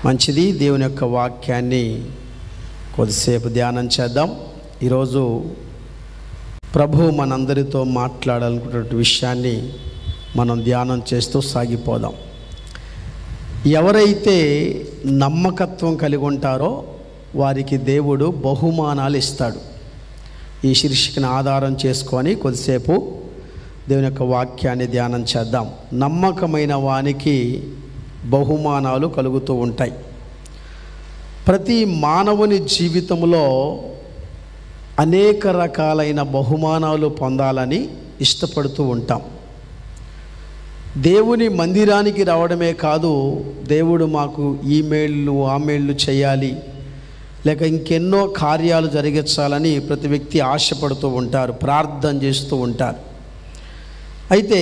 మంచిది. దేవుని యొక్క వాక్యాన్ని కొద్దిసేపు ధ్యానం చేద్దాం. ఈరోజు ప్రభువు మనందరితో మాట్లాడాలనుకున్నటువంటి విషయాన్ని మనం ధ్యానం చేస్తూ సాగిపోదాం. ఎవరైతే నమ్మకత్వం కలిగి ఉంటారో వారికి దేవుడు బహుమానాలు ఇస్తాడు. ఈ శీర్షికను ఆధారం చేసుకొని కొద్దిసేపు దేవుని యొక్క వాక్యాన్ని ధ్యానం చేద్దాం. నమ్మకమైన వానికి బహుమానాలు కలుగుతూ ఉంటాయి. ప్రతి మానవుని జీవితంలో అనేక రకాలైన బహుమానాలు పొందాలని ఇష్టపడుతూ ఉంటాం. దేవుని మందిరానికి రావడమే కాదు, దేవుడు మాకు ఈ మేళ్ళు ఆ మేళ్ళు చేయాలి, లేక ఇంకెన్నో కార్యాలు జరిగించాలని ప్రతి వ్యక్తి ఆశపడుతూ ఉంటారు, ప్రార్థన చేస్తూ ఉంటారు. అయితే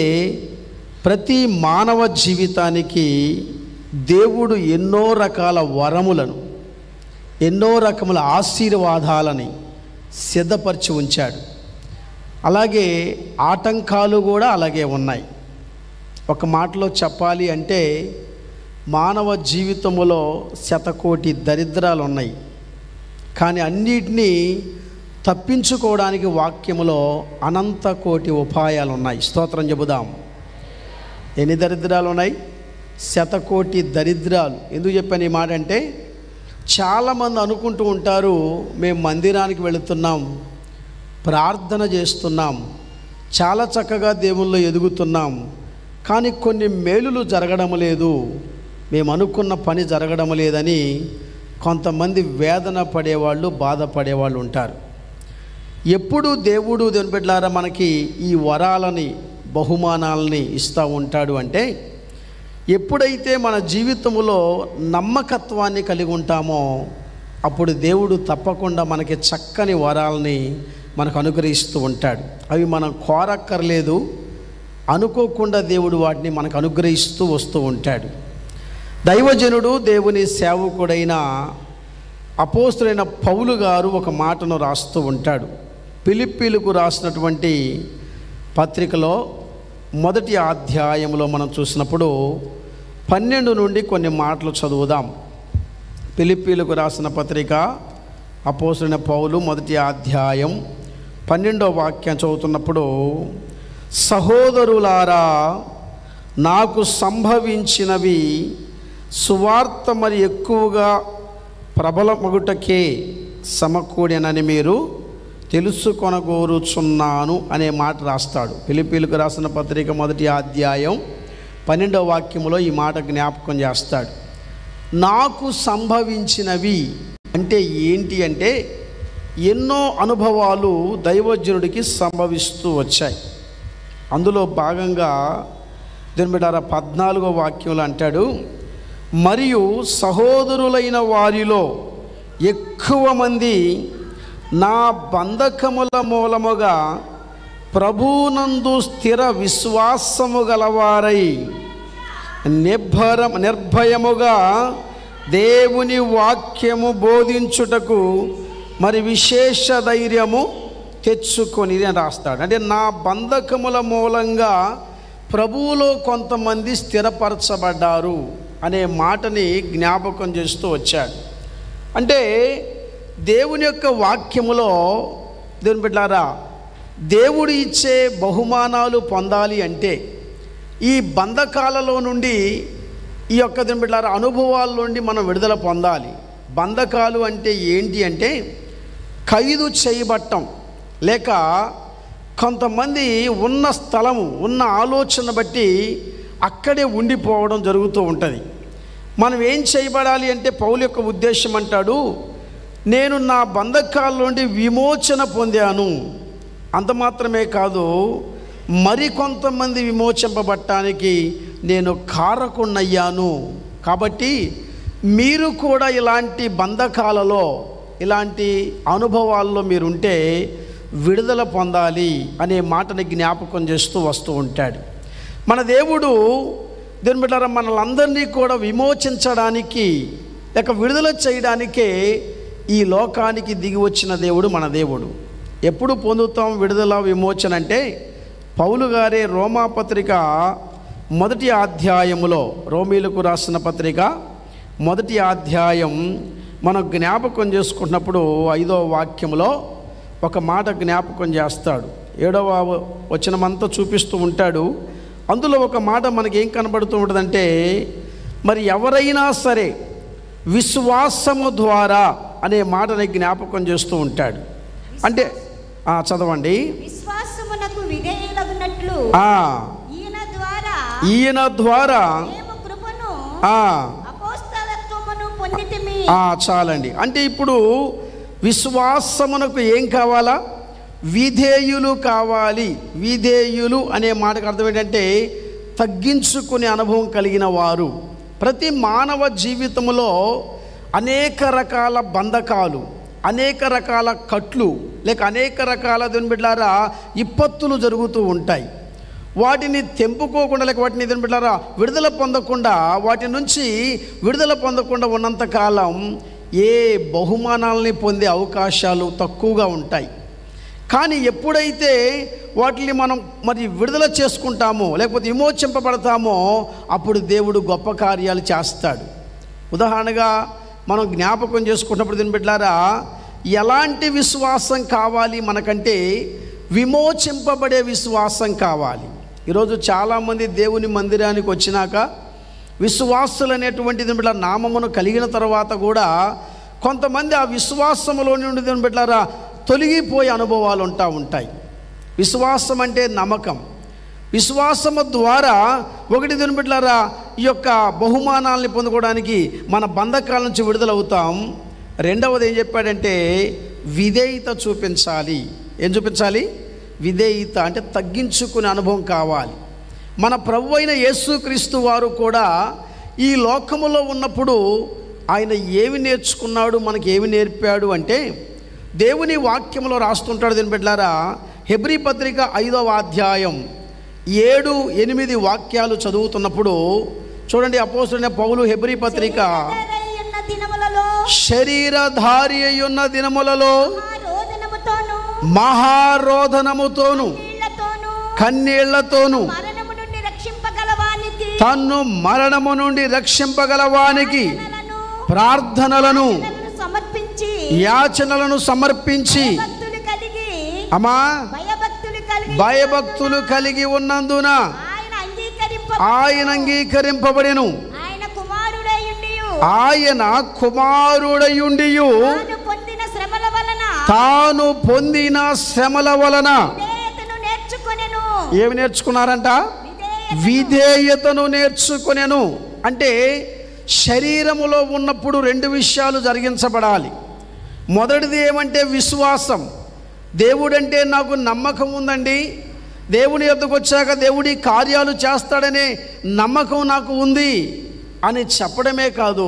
ప్రతి మానవ జీవితానికి దేవుడు ఎన్నో రకాల వరములను, ఎన్నో రకముల ఆశీర్వాదాలని సిద్ధపరిచి ఉంచాడు. అలాగే ఆటంకాలు కూడా అలాగే ఉన్నాయి. ఒక మాటలో చెప్పాలి అంటే మానవ జీవితంలో శతకోటి దరిద్రాలు ఉన్నాయి, కానీ అన్నిటినీ తప్పించుకోవడానికి వాక్యములో అనంత కోటి ఉపాయాలు ఉన్నాయి. స్తోత్రం చెబుదాం. ఎన్ని దరిద్రాలు ఉన్నాయి? శతకోటి దరిద్రాలు. ఎందుకు చెప్పాను ఈ మాట అంటే, చాలామంది అనుకుంటూ ఉంటారు, మేము మందిరానికి వెళుతున్నాం, ప్రార్థన చేస్తున్నాం, చాలా చక్కగా దేవుల్లో ఎదుగుతున్నాం, కానీ కొన్ని మేలులు జరగడం లేదు, మేము అనుకున్న పని జరగడం లేదని కొంతమంది వేదన పడేవాళ్ళు, బాధపడేవాళ్ళు ఉంటారు. ఎప్పుడు దేవుడు దేవుని బిడ్డలారా మనకి ఈ వరాలని, బహుమానాలని ఇస్తూ ఉంటాడు అంటే, ఎప్పుడైతే మన జీవితంలో నమ్మకత్వాన్ని కలిగి ఉంటామో అప్పుడు దేవుడు తప్పకుండా మనకి చక్కని వరాలని మనకు అనుగ్రహిస్తూ ఉంటాడు. అవి మనం కోరక్కర్లేదు, అనుకోకుండా దేవుడు వాటిని మనకు అనుగ్రహిస్తూ వస్తూ ఉంటాడు. దైవజనుడు, దేవుని సేవకుడైన అపోస్తలుడైన పౌలు గారు ఒక మాటను రాస్తూ ఉంటాడు. ఫిలిప్పీలకు రాసినటువంటి పత్రికలో మొదటి అధ్యాయంలో మనం చూసినప్పుడు 12 నుండి కొన్ని మాటలు చదువుదాం. ఫిలిప్పీలకు రాసిన పత్రిక అపోస్తలుడైన పౌలు మొదటి అధ్యాయం 12వ వాక్యం చదువుతున్నప్పుడు, సహోదరులారా, నాకు సంభవించినవి సువార్త మరి ఎక్కువగా ప్రబలమగుటకే సమకూడినని మీరు తెలుసుకొనగోరుచున్నాను అనే మాట రాస్తాడు. ఫిలిప్పీలకు రాసిన పత్రిక మొదటి అధ్యాయం 12వ వాక్యంలో ఈ మాట జ్ఞాపకం చేస్తాడు. నాకు సంభవించినవి అంటే ఏంటి అంటే, ఎన్నో అనుభవాలు దైవజనుడికి సంభవిస్తూ వచ్చాయి. అందులో భాగంగా దీని బిడ్డారా 14వ వాక్యంలో అంటాడు, మరియు సహోదరులైన వారిలో ఎక్కువ మంది నా బంధకముల మూలముగా ప్రభునందు స్థిర విశ్వాసము గలవారై నిర్భయముగా దేవుని వాక్యము బోధించుటకు మరి విశేష ధైర్యము తెచ్చుకొని రాస్తాడు. అంటే నా బంధకముల మూలంగా ప్రభువులో కొంతమంది స్థిరపరచబడ్డారు అనే మాటని జ్ఞాపకం చేస్తూ వచ్చాడు. అంటే దేవుని యొక్క వాక్యములో దేవుని బిడ్డలారా, దేవుడు ఇచ్చే బహుమానాలు పొందాలి అంటే ఈ బంధకాలలో నుండి, ఈ యొక్క దేవుని బిడ్డలారా అనుభవాల నుండి మనం విడుదల పొందాలి. బంధకాలు అంటే ఏంటి అంటే, ఖైదు చేయబట్టం, లేక కొంతమంది ఉన్న స్థలము, ఉన్న ఆలోచన బట్టి అక్కడే ఉండిపోవడం జరుగుతూ ఉంటుంది. మనం ఏం చేయబడాలి అంటే, పౌలు యొక్క ఉద్దేశం అంటాడు, నేను నా బంధకాల నుండి విమోచన పొందాను, అంత మాత్రమే కాదు, మరికొంతమంది విమోచింపబడటానికి నేను కారకున్నయ్యాను. కాబట్టి మీరు కూడా ఇలాంటి బంధకాలలో, ఇలాంటి అనుభవాల్లో మీరుంటే విడుదల పొందాలి అనే మాటని జ్ఞాపకం చేస్తూ వస్తూ ఉంటాడు. మన దేవుడు దేవుని బిడ్డలారా మనలందరినీ కూడా విమోచించడానికి, లేక విడుదల చేయడానికే ఈ లోకానికి దిగి వచ్చిన దేవుడు మన దేవుడు. ఎప్పుడు పొందుతాం విడుదల, విమోచన అంటే, పౌలు గారే రోమాపత్రిక మొదటి అధ్యాయములో, రోమీలకు రాసిన పత్రిక మొదటి అధ్యాయం మనం జ్ఞాపకం చేసుకున్నప్పుడు 5వ వాక్యంలో ఒక మాట జ్ఞాపకం చేస్తాడు. 7వ వచనమంతా చూపిస్తూ ఉంటాడు. అందులో ఒక మాట మనకి ఏం కనబడుతూ ఉంటుందంటే, మరి ఎవరైనా సరే విశ్వాసము ద్వారా అనే మాటని జ్ఞాపకం చేస్తూ ఉంటాడు. అంటే చదవండి. విశ్వాసమునకు విధేయులగునట్లు ఈయన ద్వారా కృపను అపోస్తలత్వమును పొందితిమి. చాలండి. అంటే ఇప్పుడు విశ్వాసమునకు ఏం కావాలా? విధేయులు కావాలి. విధేయులు అనే మాటకు అర్థం ఏంటంటే తగ్గించుకునే అనుభవం కలిగిన వారు. ప్రతి మానవ జీవితంలో అనేక రకాల బంధకాలు, అనేక రకాల కట్లు, లేక అనేక రకాల బిడ్డలారా విపత్తులు జరుగుతూ ఉంటాయి. వాటిని తెంపుకోకుండా, లేక వాటిని బిడ్డలారా విడుదల పొందకుండా, వాటి నుంచి విడుదల పొందకుండా ఉన్నంతకాలం ఏ బహుమానాలని పొందే అవకాశాలు తక్కువగా ఉంటాయి. కానీ ఎప్పుడైతే వాటిని మనం మరి విడుదల చేసుకుంటామో, లేకపోతే విమోచింపబడతామో, అప్పుడు దేవుడు గొప్ప కార్యాలు చేస్తాడు. ఉదాహరణగా మనం జ్ఞాపకం చేసుకున్నప్పుడు బిడ్డలారా ఎలాంటి విశ్వాసం కావాలి మనకంటే విమోచింపబడే విశ్వాసం కావాలి. ఈరోజు చాలామంది దేవుని మందిరానికి వచ్చినాక విశ్వాసులు అనేటువంటిది బిడ్డ నామమును కలిగిన తర్వాత కూడా కొంతమంది ఆ విశ్వాసములో నుండి బిడ్డలారా తొలగిపోయే అనుభవాలు ఉంటాయి. విశ్వాసం అంటే నమ్మకం. విశ్వాసము ద్వారా ఒకటి బిడ్డలారా ఈ యొక్క బహుమానాలని పొందుకోవడానికి మన బంధకాల నుంచి విడుదలవుతాం. రెండవది ఏం చెప్పాడంటే విధేయత చూపించాలి. ఏం చూపించాలి? విధేయత అంటే తగ్గించుకునే అనుభవం కావాలి. మన ప్రభు అయిన యేసుక్రీస్తు వారు కూడా ఈ లోకములో ఉన్నప్పుడు ఆయన ఏమి నేర్చుకున్నాడు, మనకి ఏమి నేర్పాడు అంటే దేవుని వాక్యంలో రాస్తుంటాడు. దీని బిడ్డలారా హెబ్రీ పత్రిక 5వ అధ్యాయం 7-8 వాక్యాలు చదువుతున్నప్పుడు చూడండి. అపోస్తలుడైన పౌలు హెబ్రీ పత్రిక శరీరధారి అయ్యున్న దినములలో మహారోదనముతోను కన్నీళ్లతోను తన్ను మరణము నుండి రక్షింపగలవానికి ప్రార్థనలను యాచనలను సమర్పించి అమ్మా భయభక్తులు కలిగి ఉన్నందున ఆయన అంగీకరింపబడెను. ఆయన కుమారుడయుండియు తాను పొందిన శ్రమల వలన ఏమి నేర్చుకున్నారంట? విధేయతను నేర్చుకొనెను. అంటే శరీరములో ఉన్నప్పుడు 2 విషయాలు జరిగించబడాలి. మొదటిది ఏమంటే విశ్వాసం. దేవుడంటే నాకు నమ్మకం ఉందండి, దేవుని యొద్దకు వచ్చాక దేవుడి కార్యాలు చేస్తాడనే నమ్మకం నాకు ఉంది అని చెప్పడమే కాదు,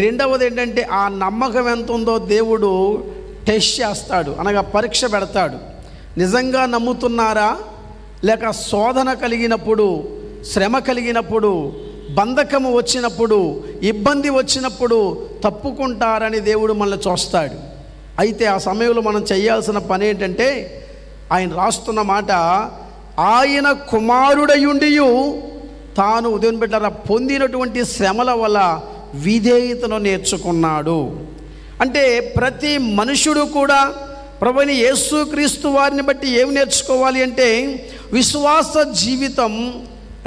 రెండవది ఏంటంటే ఆ నమ్మకం ఎంత ఉందో దేవుడు టెస్ట్ చేస్తాడు, అనగా పరీక్ష పెడతాడు. నిజంగా నమ్ముతున్నారా, లేక శోధన కలిగినప్పుడు, శ్రమ కలిగినప్పుడు, బంధకము వచ్చినప్పుడు, ఇబ్బంది వచ్చినప్పుడు తప్పుకుంటారని దేవుడు మనల్ని చూస్తాడు. అయితే ఆ సమయంలో మనం చేయాల్సిన పని ఏంటంటే ఆయన రాస్తున్న మాట, ఆయన కుమారుడయుండియు తాను ఉదయం బిడ్డలారా పొందినటువంటి శ్రమల వల్ల విధేయతను నేర్చుకున్నాడు. అంటే ప్రతి మనుషుడు కూడా ప్రభువైన యేసుక్రీస్తు వారిని బట్టి ఏమి నేర్చుకోవాలి అంటే విశ్వాస జీవితం.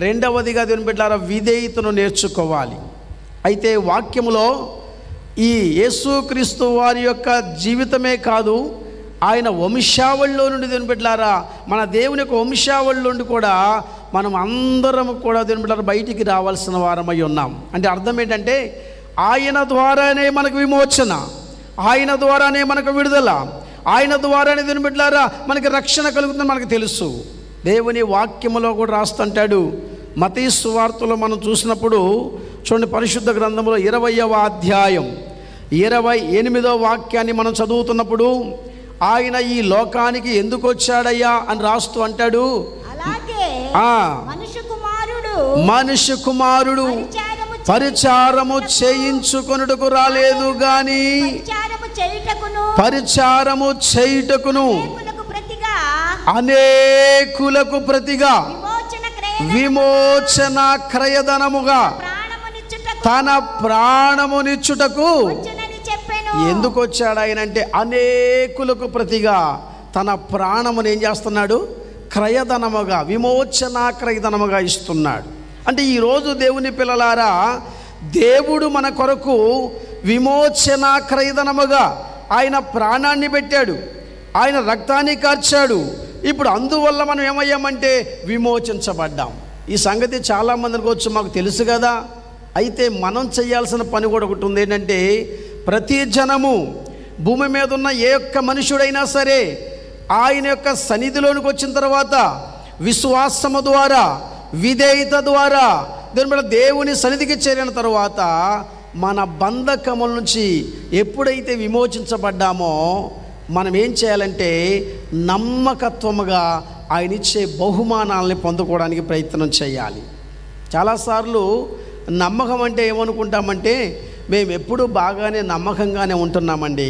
రెండవదిగా దేవుని బిడ్డలారా విధేయతను నేర్చుకోవాలి. అయితే వాక్యములో ఈ యేసుక్రీస్తు వారి యొక్క జీవితమే కాదు, ఆయన వంశావళిలో నుండి దేవుని బిడ్డలారా మన దేవుని యొక్క వంశావళి నుండి కూడా మనం అందరం కూడా దేవుని బిడ్డలారా బయటికి రావాల్సిన వారమై ఉన్నాం. అంటే అర్థం ఏంటంటే ఆయన ద్వారానే మనకు విమోచన, ఆయన ద్వారానే మనకు విడుదల, ఆయన ద్వారానే దేవుని బిడ్డలారా మనకి రక్షణ కలుగుతుందని మనకు తెలుసు. దేవుని వాక్యములో కూడా రాస్తుంటాడు. మత్తయి సువార్తలో మనం చూసినప్పుడు చూడండి, పరిశుద్ధ గ్రంథంలో 20వ అధ్యాయం 28వ వాక్యాన్ని మనం చదువుతున్నప్పుడు ఆయన ఈ లోకానికి ఎందుకు వచ్చాడయ్యా అని రాస్తూ అంటాడు, మనుష్య కుమారుడు పరిచారము చేయించుకొనుటకు రాలేదు గాని పరిచారము చేయుటకును అనేకులకు ప్రతిగా విమోచన క్రయధనముగా తన ప్రాణమునిచ్చుటకు వచ్చునని చెప్పెను. ఎందుకు వచ్చాడు ఆయన అంటే, అనేకులకు ప్రతిగా తన ప్రాణమును ఏం చేస్తున్నాడు? క్రయధనముగా, విమోచన క్రయధనముగా ఇస్తున్నాడు. అంటే ఈరోజు దేవుని పిల్లలారా, దేవుడు మన కొరకు విమోచన క్రయధనముగా ఆయన ప్రాణాన్ని పెట్టాడు, ఆయన రక్తాన్ని కార్చాడు. ఇప్పుడు అందువల్ల మనం ఏమయ్యామంటే విమోచించబడ్డాం. ఈ సంగతి చాలామందికి వచ్చి మాకు తెలుసు కదా. అయితే మనం చేయాల్సిన పని కూడా ఒకటి ఉంది. ఏంటంటే, ప్రతి జనము, భూమి మీద ఉన్న ఏ ఒక్క మనుషుడైనా సరే ఆయన యొక్క సన్నిధిలోనికి వచ్చిన తర్వాత విశ్వాసము ద్వారా, విధేయత ద్వారా, దేవుని సన్నిధికి చేరిన తర్వాత మన బంధకముల నుంచి ఎప్పుడైతే విమోచించబడ్డామో మనం ఏం చేయాలంటే నమ్మకత్వముగా ఆయన ఇచ్చే బహుమానాలని పొందుకోవడానికి ప్రయత్నం చేయాలి. చాలాసార్లు నమ్మకం అంటే ఏమనుకుంటామంటే, మేము ఎప్పుడూ బాగానే నమ్మకంగానే ఉంటున్నామండి,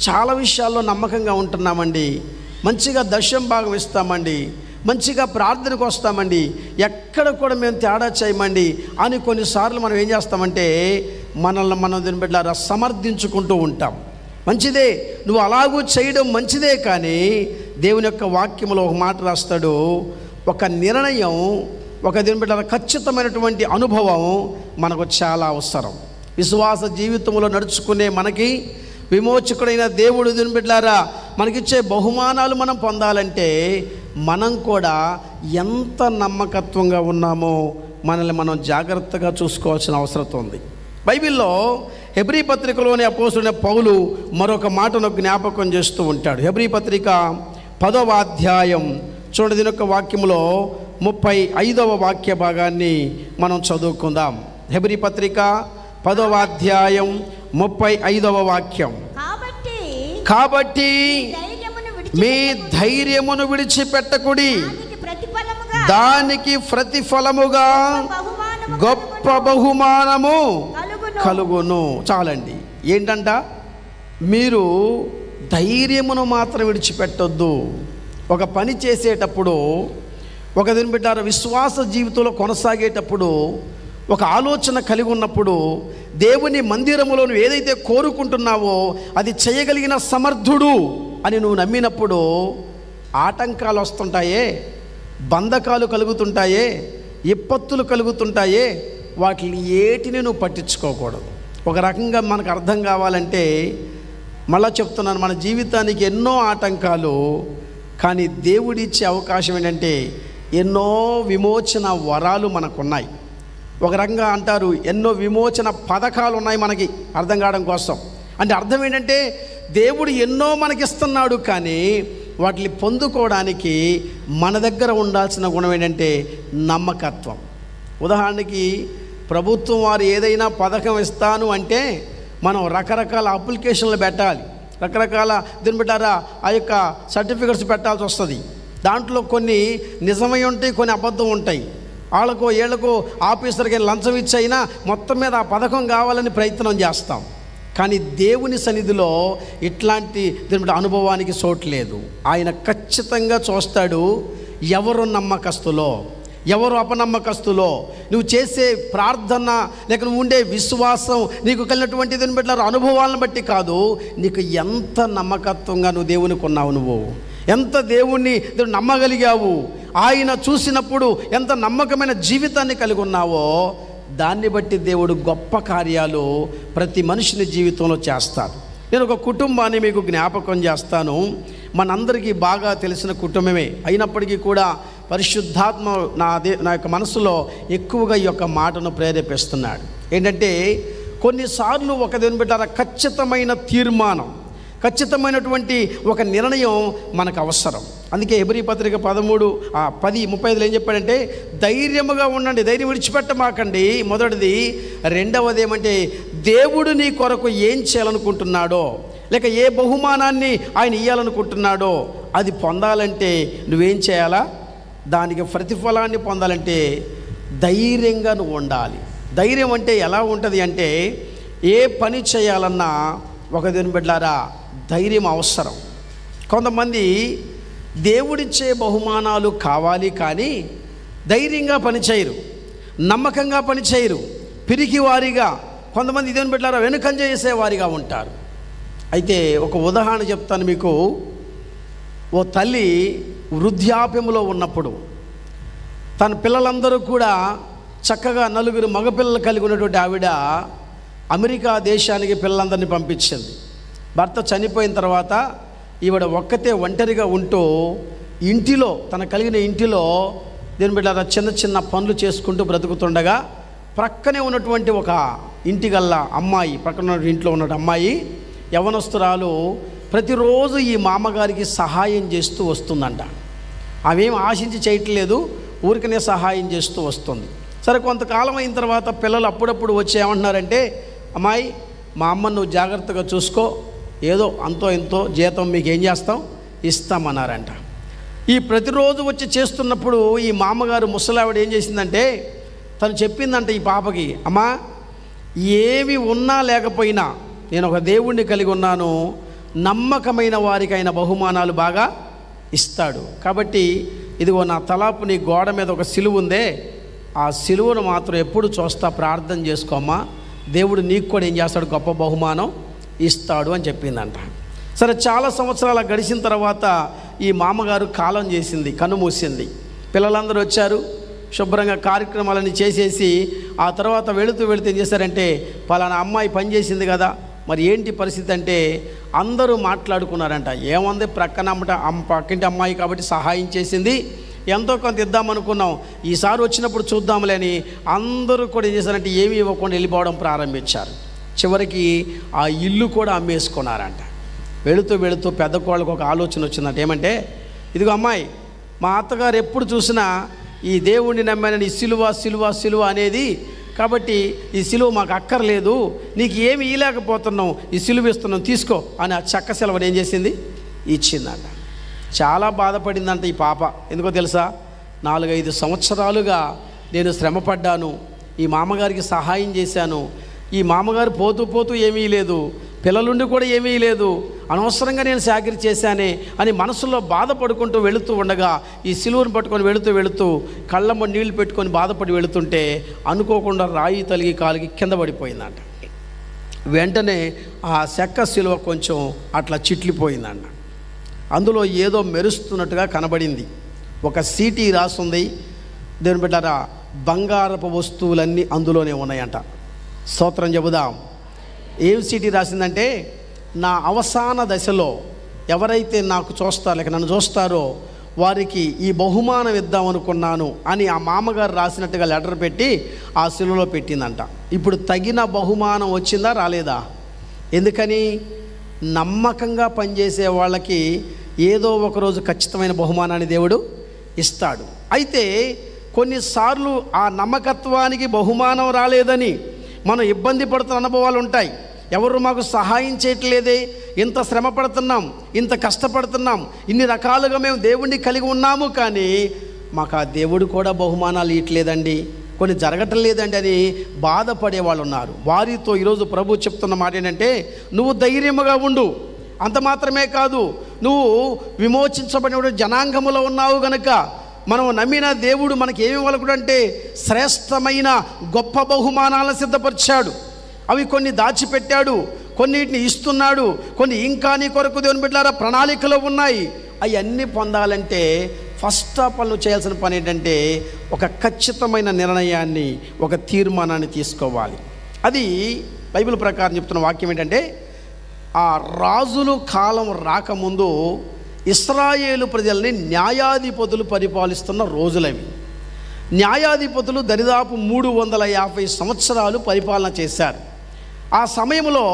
చాలా విషయాల్లో నమ్మకంగా ఉంటున్నామండి, మంచిగా దశం భాగం ఇస్తామండి, మంచిగా ప్రార్థనకు వస్తామండి, ఎక్కడ కూడా మేము తేడా చేయమండి అని కొన్నిసార్లు మనం ఏం చేస్తామంటే మనల్ని మనం దీని బిడ్డలారా సమర్థించుకుంటూ ఉంటాం. మంచిదే, నువ్వు అలాగూ చేయడం మంచిదే. కానీ దేవుని యొక్క వాక్యంలో ఒక మాట రాస్తాడు, ఒక నిర్ణయం, ఒక దీని బిడ్డలారా ఖచ్చితమైనటువంటి అనుభవం మనకు చాలా అవసరం. విశ్వాస జీవితంలో నడుచుకునే మనకి విమోచకుడైన దేవుడు దీని బిడ్డలారా మనకిచ్చే బహుమానాలు మనం పొందాలంటే మనం కూడా ఎంత నమ్మకత్వంగా ఉన్నామో మనల్ని మనం జాగ్రత్తగా చూసుకోవాల్సిన అవసరం ఉంది. బైబిల్లో హెబ్రీ పత్రికలోని అపోస్తులైన పౌలు మరొక మాటను జ్ఞాపకం చేస్తూ ఉంటాడు. హెబ్రీ పత్రిక 10వ అధ్యాయం చూడండి, దీని యొక్క వాక్యంలో 35వ వాక్య భాగాన్ని మనం చదువుకుందాం. హెబ్రీ పత్రిక 10వ అధ్యాయం 35వ వాక్యం. కాబట్టి మీ ధైర్యమును విడిచిపెట్టకుడి, దానికి ప్రతిఫలముగా గొప్ప బహుమానము కలుగును. చాలండి. ఏంటంట? మీరు ధైర్యమును మాత్రం విడిచిపెట్టొద్దు. ఒక పని చేసేటప్పుడు, ఒక దీని బిడ్డ విశ్వాస జీవితంలో కొనసాగేటప్పుడు, ఒక ఆలోచన కలిగి ఉన్నప్పుడు, దేవుని మందిరములో నువ్వు ఏదైతే కోరుకుంటున్నావో అది చేయగలిగిన సమర్థుడు అని నువ్వు నమ్మినప్పుడు ఆటంకాలు వస్తుంటాయే, బంధకాలు కలుగుతుంటాయే, విపత్తులు కలుగుతుంటాయే, వాటిని ఏటిని నువ్వు పట్టించుకోకూడదు. ఒక రకంగా మనకు అర్థం కావాలంటే మళ్ళా చెప్తున్నాను, మన జీవితానికి ఎన్నో ఆటంకాలు, కానీ దేవుడిచ్చే అవకాశం ఏంటంటే ఎన్నో విమోచన వరాలు మనకున్నాయి. ఒక రకంగా అంటారు ఎన్నో విమోచన పథకాలు ఉన్నాయి మనకి అర్థం కావడం కోసం. అంటే అర్థం ఏంటంటే దేవుడు ఎన్నో మనకిస్తున్నాడు, కానీ వాటిని పొందుకోవడానికి మన దగ్గర ఉండాల్సిన గుణం ఏంటంటే నమ్మకత్వం. ఉదాహరణకి ప్రభుత్వం వారు ఏదైనా పథకం ఇస్తాను అంటే మనం రకరకాల అప్లికేషన్లు పెట్టాలి, రకరకాల దీన్ని పెట్టారా ఆ యొక్క సర్టిఫికెట్స్ పెట్టాల్సి వస్తుంది. దాంట్లో కొన్ని నిజమై ఉంటాయి, కొన్ని అబద్ధం ఉంటాయి. వాళ్ళకో ఏళ్ళకో ఆఫీసర్కి లంచం ఇచ్చైనా మొత్తం మీద ఆ పథకం కావాలని ప్రయత్నం చేస్తాం. కానీ దేవుని సన్నిధిలో ఇట్లాంటి దీని అనుభవానికి చోట్లేదు. ఆయన ఖచ్చితంగా చూస్తాడు ఎవరు నమ్మకస్తులో, ఎవరు అపనమ్మకస్తులో. నువ్వు చేసే ప్రార్థన లేక నువ్వు ఉండే విశ్వాసం, నీకు కలిగినటువంటి దీని బట్టి అనుభవాలను బట్టి కాదు, నీకు ఎంత నమ్మకత్వంగా నువ్వు దేవునికి ఉన్నావు, నువ్వు ఎంత దేవుణ్ణి నమ్మగలిగావు, ఆయన చూసినప్పుడు ఎంత నమ్మకమైన జీవితాన్ని కలిగి ఉన్నావో దాన్ని బట్టి దేవుడు గొప్ప కార్యాలు ప్రతి మనిషిని జీవితంలో చేస్తాడు. నేను ఒక కుటుంబాన్ని మీకు జ్ఞాపకం చేస్తాను. మనందరికీ బాగా తెలిసిన కుటుంబమే అయినప్పటికీ కూడా పరిశుద్ధాత్మ నా యొక్క మనసులో ఎక్కువగా ఈ యొక్క మాటను ప్రేరేపిస్తున్నాడు. ఏంటంటే కొన్నిసార్లు ఒక దేవుని బిడ్డ ఖచ్చితమైన తీర్మానం, ఖచ్చితమైనటువంటి ఒక నిర్ణయం మనకు అవసరం. అందుకే హెబ్రీ పత్రిక 13:10-35 ఏం చెప్పాడంటే ధైర్యముగా ఉండండి, ధైర్యం విడిచిపెట్టమాకండి మొదటిది. రెండవది ఏమంటే దేవుడు నీ కొరకు ఏం చేయాలనుకుంటున్నాడో లేక ఏ బహుమానాన్ని ఆయన ఇవ్వాలనుకుంటున్నాడో అది పొందాలంటే నువ్వేం చేయాలా, దానికి ప్రతిఫలాన్ని పొందాలంటే ధైర్యంగా నువ్వు ఉండాలి. ధైర్యం అంటే ఎలా ఉంటుంది అంటే ఏ పని చేయాలన్నా ఒక దేవుని బిడ్డలారా ధైర్యం అవసరం. కొంతమంది దేవుడిచ్చే బహుమానాలు కావాలి కానీ ధైర్యంగా పనిచేయరు, నమ్మకంగా పనిచేయరు, పిరికివారిగా, కొంతమంది ఇదేం పెట్టారా వెనుకంజ చేసేవారిగా ఉంటారు. అయితే ఒక ఉదాహరణ చెప్తాను మీకు. ఓ తల్లి వృద్ధాప్యంలో ఉన్నప్పుడు తన పిల్లలందరూ కూడా చక్కగా 4 మగపిల్లలు కలిగి ఉన్నటువంటి ఆవిడ అమెరికా దేశానికి పిల్లలందరినీ పంపించింది. భర్త చనిపోయిన తర్వాత ఈవిడ ఒంటరిగా ఉంటూ ఇంటిలో, తన కలిగిన ఇంటిలో దీని బిడ్డ చిన్న చిన్న పనులు చేసుకుంటూ బ్రతుకుతుండగా ప్రక్కనే ఉన్నటువంటి ఒక ఇంటిగల్ల అమ్మాయి, ప్రక్కన ఇంట్లో ఉన్న అమ్మాయి యవనస్తురాలు ప్రతిరోజు ఈ మామగారికి సహాయం చేస్తూ వస్తుందంట. అవేం ఆశించి చేయట్లేదు, ఊరికనే సహాయం చేస్తూ వస్తుంది. సరే, కొంతకాలం అయిన తర్వాత పిల్లలు అప్పుడప్పుడు వచ్చి ఏమంటున్నారంటే, అమ్మాయి మా అమ్మను నువ్వు జాగ్రత్తగా చూసుకో, ఏదో అంతో ఎంతో జీతం మీకు ఏం చేస్తాం ఇస్తామన్నారంట. ఈ ప్రతిరోజు వచ్చి చేస్తున్నప్పుడు ఈ మామగారు ముసలావిడ ఏం చేసిందంటే, తను చెప్పిందంట ఈ పాపకి, అమ్మా ఏవి ఉన్నా లేకపోయినా నేను ఒక దేవుణ్ణి కలిగి ఉన్నాను, నమ్మకమైన వారికి ఆయన బహుమానాలు బాగా ఇస్తాడు. కాబట్టి ఇదిగో నా తలాపు నీ గోడ మీద ఒక సిలువ ఉందే, ఆ సిలువను మాత్రం ఎప్పుడు చూస్తా, ప్రార్థన చేసుకోమ్మా, దేవుడు నీకు కూడా ఏం చేస్తాడు, గొప్ప బహుమానం ఇస్తాడు అని చెప్పిందంట. సరే, చాలా సంవత్సరాలు గడిచిన తర్వాత ఈ మామగారు కాలం చేసింది, కన్నుమూసింది. పిల్లలందరూ వచ్చారు, శుభ్రంగా కార్యక్రమాలన్నీ చేసేసి ఆ తర్వాత వెళుతూ ఏం చేశారంటే, పలానా అమ్మాయి పనిచేసింది కదా, మరి ఏంటి పరిస్థితి అంటే అందరూ మాట్లాడుకున్నారంట. ఏముంది, పక్కింటి అమ్మాయి కాబట్టి సహాయం చేసింది, ఎంతో కొంత ఇద్దామనుకున్నాం, ఈసారి వచ్చినప్పుడు చూద్దాంలే అని అందరూ కూడా ఏం చేశారంటే ఏమీ ఇవ్వకుండా వెళ్ళిపోవడం ప్రారంభించారు. చివరికి ఆ ఇల్లు కూడా అమ్మేసుకున్నారంట. వెళుతూ పెద్ద కోళ్ళకు ఒక ఆలోచన వచ్చిందంట. ఏమంటే, ఇదిగో అమ్మాయి, మా అత్తగారు ఎప్పుడు చూసినా ఈ దేవుణ్ణి నమ్మానని సిలువ అనేది, కాబట్టి ఈ సిలువ మాకు అక్కర్లేదు, నీకు ఏమి ఇవ్వలేకపోతున్నాం, ఈ సిలువ ఇస్తున్నాం తీసుకో అని ఆ చెక్క సిలువను ఏం చేసింది, ఇచ్చిందంట. చాలా బాధపడిందంట ఈ పాప. ఎందుకో తెలుసా, 4-5 సంవత్సరాలుగా నేను శ్రమపడ్డాను, ఈ మామగారికి సహాయం చేశాను, ఈ మామగారు పోతూ ఏమీ లేదు, పిల్లలుండి కూడా ఏమీ లేదు, అనవసరంగా నేను చాకిరీ చేశానే అని మనసులో బాధపడుకుంటూ వెళుతూ ఉండగా ఈ సిలువను పట్టుకొని వెళుతూ కళ్ళమ్మ నీళ్లు పెట్టుకొని బాధపడి వెళుతుంటే అనుకోకుండా రాయి తలిగి కాలికి కింద పడిపోయిందంట. వెంటనే ఆ చెక్క సిలువ కొంచెం అట్లా చిట్లిపోయిందంట. అందులో ఏదో మెరుస్తున్నట్టుగా కనబడింది. ఒక సీటీ రాసుంది. దేవుని బిడ్డలారా, బంగారపు వస్తువులన్నీ అందులోనే ఉన్నాయంట. స్తోత్రం చెబుదాం. ఏం సీటీ రాసిందంటే, నా అవసాన దశలో ఎవరైతే నాకు చూస్తారో లేక నన్ను చూస్తారో వారికి ఈ బహుమానం ఇద్దామనుకున్నాను అని ఆ మామగారు రాసినట్టుగా లెటర్ పెట్టి ఆ సిలువలో పెట్టిందంట. ఇప్పుడు తగిన బహుమానం వచ్చిందా రాలేదా? ఎందుకని, నమ్మకంగా పనిచేసే వాళ్ళకి ఏదో ఒకరోజు ఖచ్చితమైన బహుమానాన్ని దేవుడు ఇస్తాడు. అయితే కొన్నిసార్లు ఆ నమ్మకత్వానికి బహుమానం రాలేదని మనం ఇబ్బంది పడుతున్న అనుభవాలు ఉంటాయి. ఎవరు మాకు సహాయం చేయట్లేదే, ఇంత శ్రమ పడుతున్నాం, ఇంత కష్టపడుతున్నాం, ఇన్ని రకాలుగా మేము దేవుణ్ణి కలిగి ఉన్నాము, కానీ మాకు ఆ దేవుడు కూడా బహుమానాలు ఇవ్వట్లేదండి, కొన్ని జరగటం లేదండి అని బాధపడే వాళ్ళు ఉన్నారు. వారితో ఈరోజు ప్రభు చెప్తున్న మాట ఏంటంటే, నువ్వు ధైర్యముగా ఉండు. అంత మాత్రమే కాదు, నువ్వు విమోచించబడిన జనాంగములో ఉన్నావు గనుక మనం నమ్మిన దేవుడు మనకి ఏమి ఇవ్వగలడంటే శ్రేష్టమైన గొప్ప బహుమానాలను సిద్ధపరిచాడు. అవి కొన్ని దాచిపెట్టాడు, కొన్నిటిని ఇస్తున్నాడు, కొన్ని ఇంకా నీ కొరకు దేవుని బిడ్డలారా ప్రణాళికలో ఉన్నాయి. అవన్నీ పొందాలంటే ఫస్ట్ ఆఫ్ ఆల్ నువ్వు చేయాల్సిన పని ఏంటంటే ఒక ఖచ్చితమైన నిర్ణయాన్ని, ఒక తీర్మానాన్ని తీసుకోవాలి. అది బైబిల్ ప్రకారం చెప్తున్న వాక్యం ఏంటంటే, ఆ రాజులు కాలం రాకముందు ఇశ్రాయేలు ప్రజల్ని న్యాయాధిపతులు పరిపాలిస్తున్న రోజులవి. న్యాయాధిపతులు దరిదాపు 350 సంవత్సరాలు పరిపాలన చేశారు. ఆ సమయంలో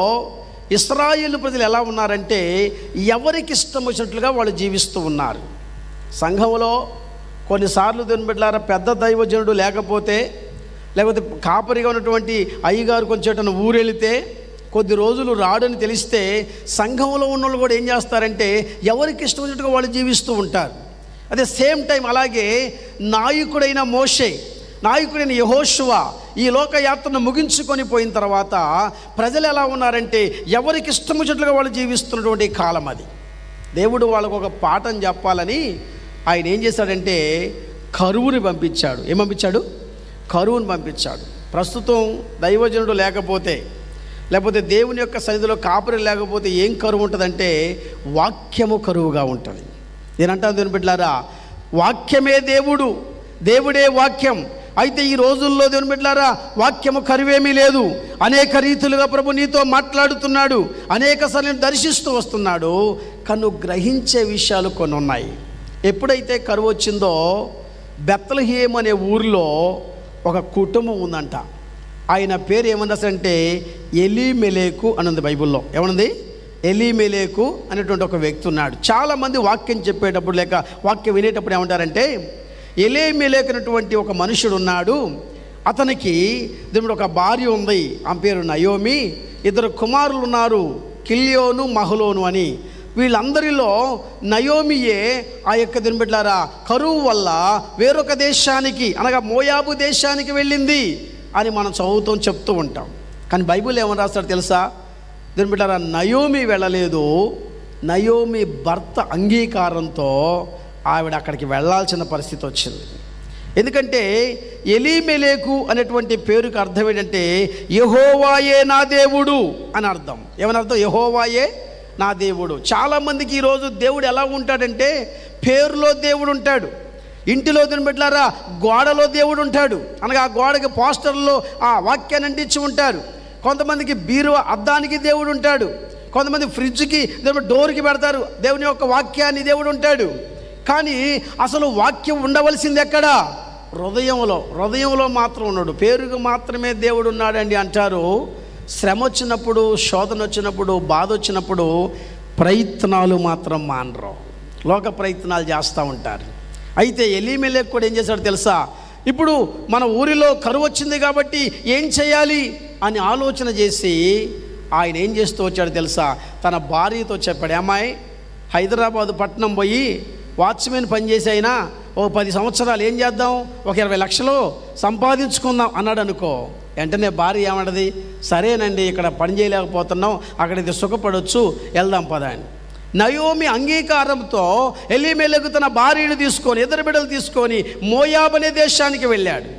ఇశ్రాయేలు ప్రజలు ఎలా ఉన్నారంటే ఎవరికి ఇష్టం వచ్చినట్లుగా వాళ్ళు జీవిస్తూ ఉన్నారు. సంఘంలో కొన్నిసార్లు దేవుని బిడ్డలారా పెద్ద దైవజనుడు లేకపోతే, లేకపోతే కాపరిగా ఉన్నటువంటి అయ్యగారు కొంచెం ఊరెళితే కొద్ది రోజులు రాడని తెలిస్తే సంఘంలో ఉన్న వాళ్ళు కూడా ఏం చేస్తారంటే ఎవరికి ఇష్టం వచ్చినట్టుగా వాళ్ళు జీవిస్తూ ఉంటారు. అదే సేమ్ టైం అలాగే నాయకుడైన మోషే, నాయకుడైన యెహోషువ ఈ లోకయాత్రను ముగించుకొని పోయిన తర్వాత ప్రజలు ఎలా ఉన్నారంటే ఎవరికి ఇష్టం వచ్చినట్లుగా వాళ్ళు జీవిస్తున్నటువంటి కాలం అది. దేవుడు వాళ్ళకు ఒక పాఠం చెప్పాలని ఆయన ఏం చేశాడంటే కరువుని పంపించాడు. ఏం పంపించాడు? కరువుని పంపించాడు. ప్రస్తుతం దైవజనుడు లేకపోతే దేవుని యొక్క సన్నిధిలో కాపురి లేకపోతే ఏం కరువు ఉంటుందంటే వాక్యము కరువుగా ఉంటుంది. నేనంటాను దేవుని బిడ్డలారా, వాక్యమే దేవుడే వాక్యం. అయితే ఈ రోజుల్లో దేవుని బిడ్డలారా వాక్యము కరువేమీ లేదు. అనేక రీతులుగా ప్రభు నీతో మాట్లాడుతున్నాడు, అనేక సార్లు దర్శిస్తూ వస్తున్నాడు. కను గ్రహించే విషయాలు కొన్ని ఉన్నాయి. ఎప్పుడైతే కరువు వచ్చిందో బెత్లెహేము అనే ఊరిలో ఒక కుటుంబం ఉందంట. ఆయన పేరు ఏమన్నా అంటే ఎలీమెలెకు అని ఉంది బైబిల్లో. ఏమన్నది? ఎలీమెలెకు అనేటువంటి ఒక వ్యక్తి ఉన్నాడు. చాలామంది వాక్యం చెప్పేటప్పుడు లేక వాక్యం వినేటప్పుడు ఏమంటారంటే ఎలీమెలెకు అనేటువంటి ఒక మనుషుడు ఉన్నాడు, అతనికి దేవుడు ఒక భార్య ఉంది, ఆమె పేరు నయోమి, 2 కుమారులు ఉన్నారు, కిల్యోను మహలోను అని. వీళ్ళందరిలో నయోమియే ఆ యొక్క దేవుని బిడ్డలారా కరువు వల్ల వేరొక దేశానికి అనగా మోయాబు దేశానికి వెళ్ళింది అని మనం చెప్తూ ఉంటాం. కానీ బైబిల్ ఏమని రాస్తాడు తెలుసా? దేవుని బిడ్డలారా నయోమి వెళ్ళలేదు. నయోమి భర్త అంగీకారంతో ఆవిడ అక్కడికి వెళ్ళాల్సిన పరిస్థితి వచ్చింది. ఎందుకంటే ఎలీమెలెకు అనేటువంటి పేరుకి అర్థం ఏంటంటే యెహోవాయే నా దేవుడు అని అర్థం. ఏమని అర్థం? యెహోవాయే నా దేవుడు. చాలామందికి ఈరోజు దేవుడు ఎలా ఉంటాడంటే పేరులో దేవుడు ఉంటాడు, ఇంటిలో దేవుని బిడ్డలారా గోడలో దేవుడు ఉంటాడు, అనగా ఆ గోడకి పోస్టర్లో ఆ వాక్యాన్ని అంటించి ఉంటారు. కొంతమందికి బీరువా అద్దానికి దేవుడు ఉంటాడు, కొంతమంది ఫ్రిడ్జ్కి దేవుడు డోర్కి పెడతారు దేవుని యొక్క వాక్యాన్ని దేవుడు ఉంటాడు. కానీ అసలు వాక్యం ఉండవలసింది ఎక్కడ? హృదయంలో మాత్రం ఉన్నాడు. పేరుకు మాత్రమే దేవుడు ఉన్నాడండి అంటారు. శ్రమ వచ్చినప్పుడు, శోధన వచ్చినప్పుడు, బాధ వచ్చినప్పుడు ప్రయత్నాలు మాత్రం మానరు, లోక ప్రయత్నాలు చేస్తూ ఉంటారు. అయితే ఎలీమెలెకు కూడా ఏం చేశాడు తెలుసా? ఇప్పుడు మన ఊరిలో కరువు వచ్చింది కాబట్టి ఏం చేయాలి అని ఆలోచన చేసి ఆయన ఏం చేస్తూ వచ్చాడు తెలుసా? తన భార్యతో చెప్పాడు, అమ్మాయి హైదరాబాదు పట్టణం పోయి వాచ్మెన్ పనిచేసి అయినా ఓ 10 సంవత్సరాలు ఏం చేద్దాం, ఒక 20 లక్షలు సంపాదించుకుందాం అన్నాడు అనుకో. వెంటనే భార్య ఏమన్నది? సరేనండి, ఇక్కడ పని చేయలేకపోతున్నాం, అక్కడైతే సుఖపడవచ్చు, వెళ్దాం పదా అని. నయోమి అంగీకారంతో ఎలీమెలెకు తన భార్యను తీసుకొని 2 బిడ్డలు తీసుకొని మోయాబు అనే దేశానికి వెళ్ళాడు.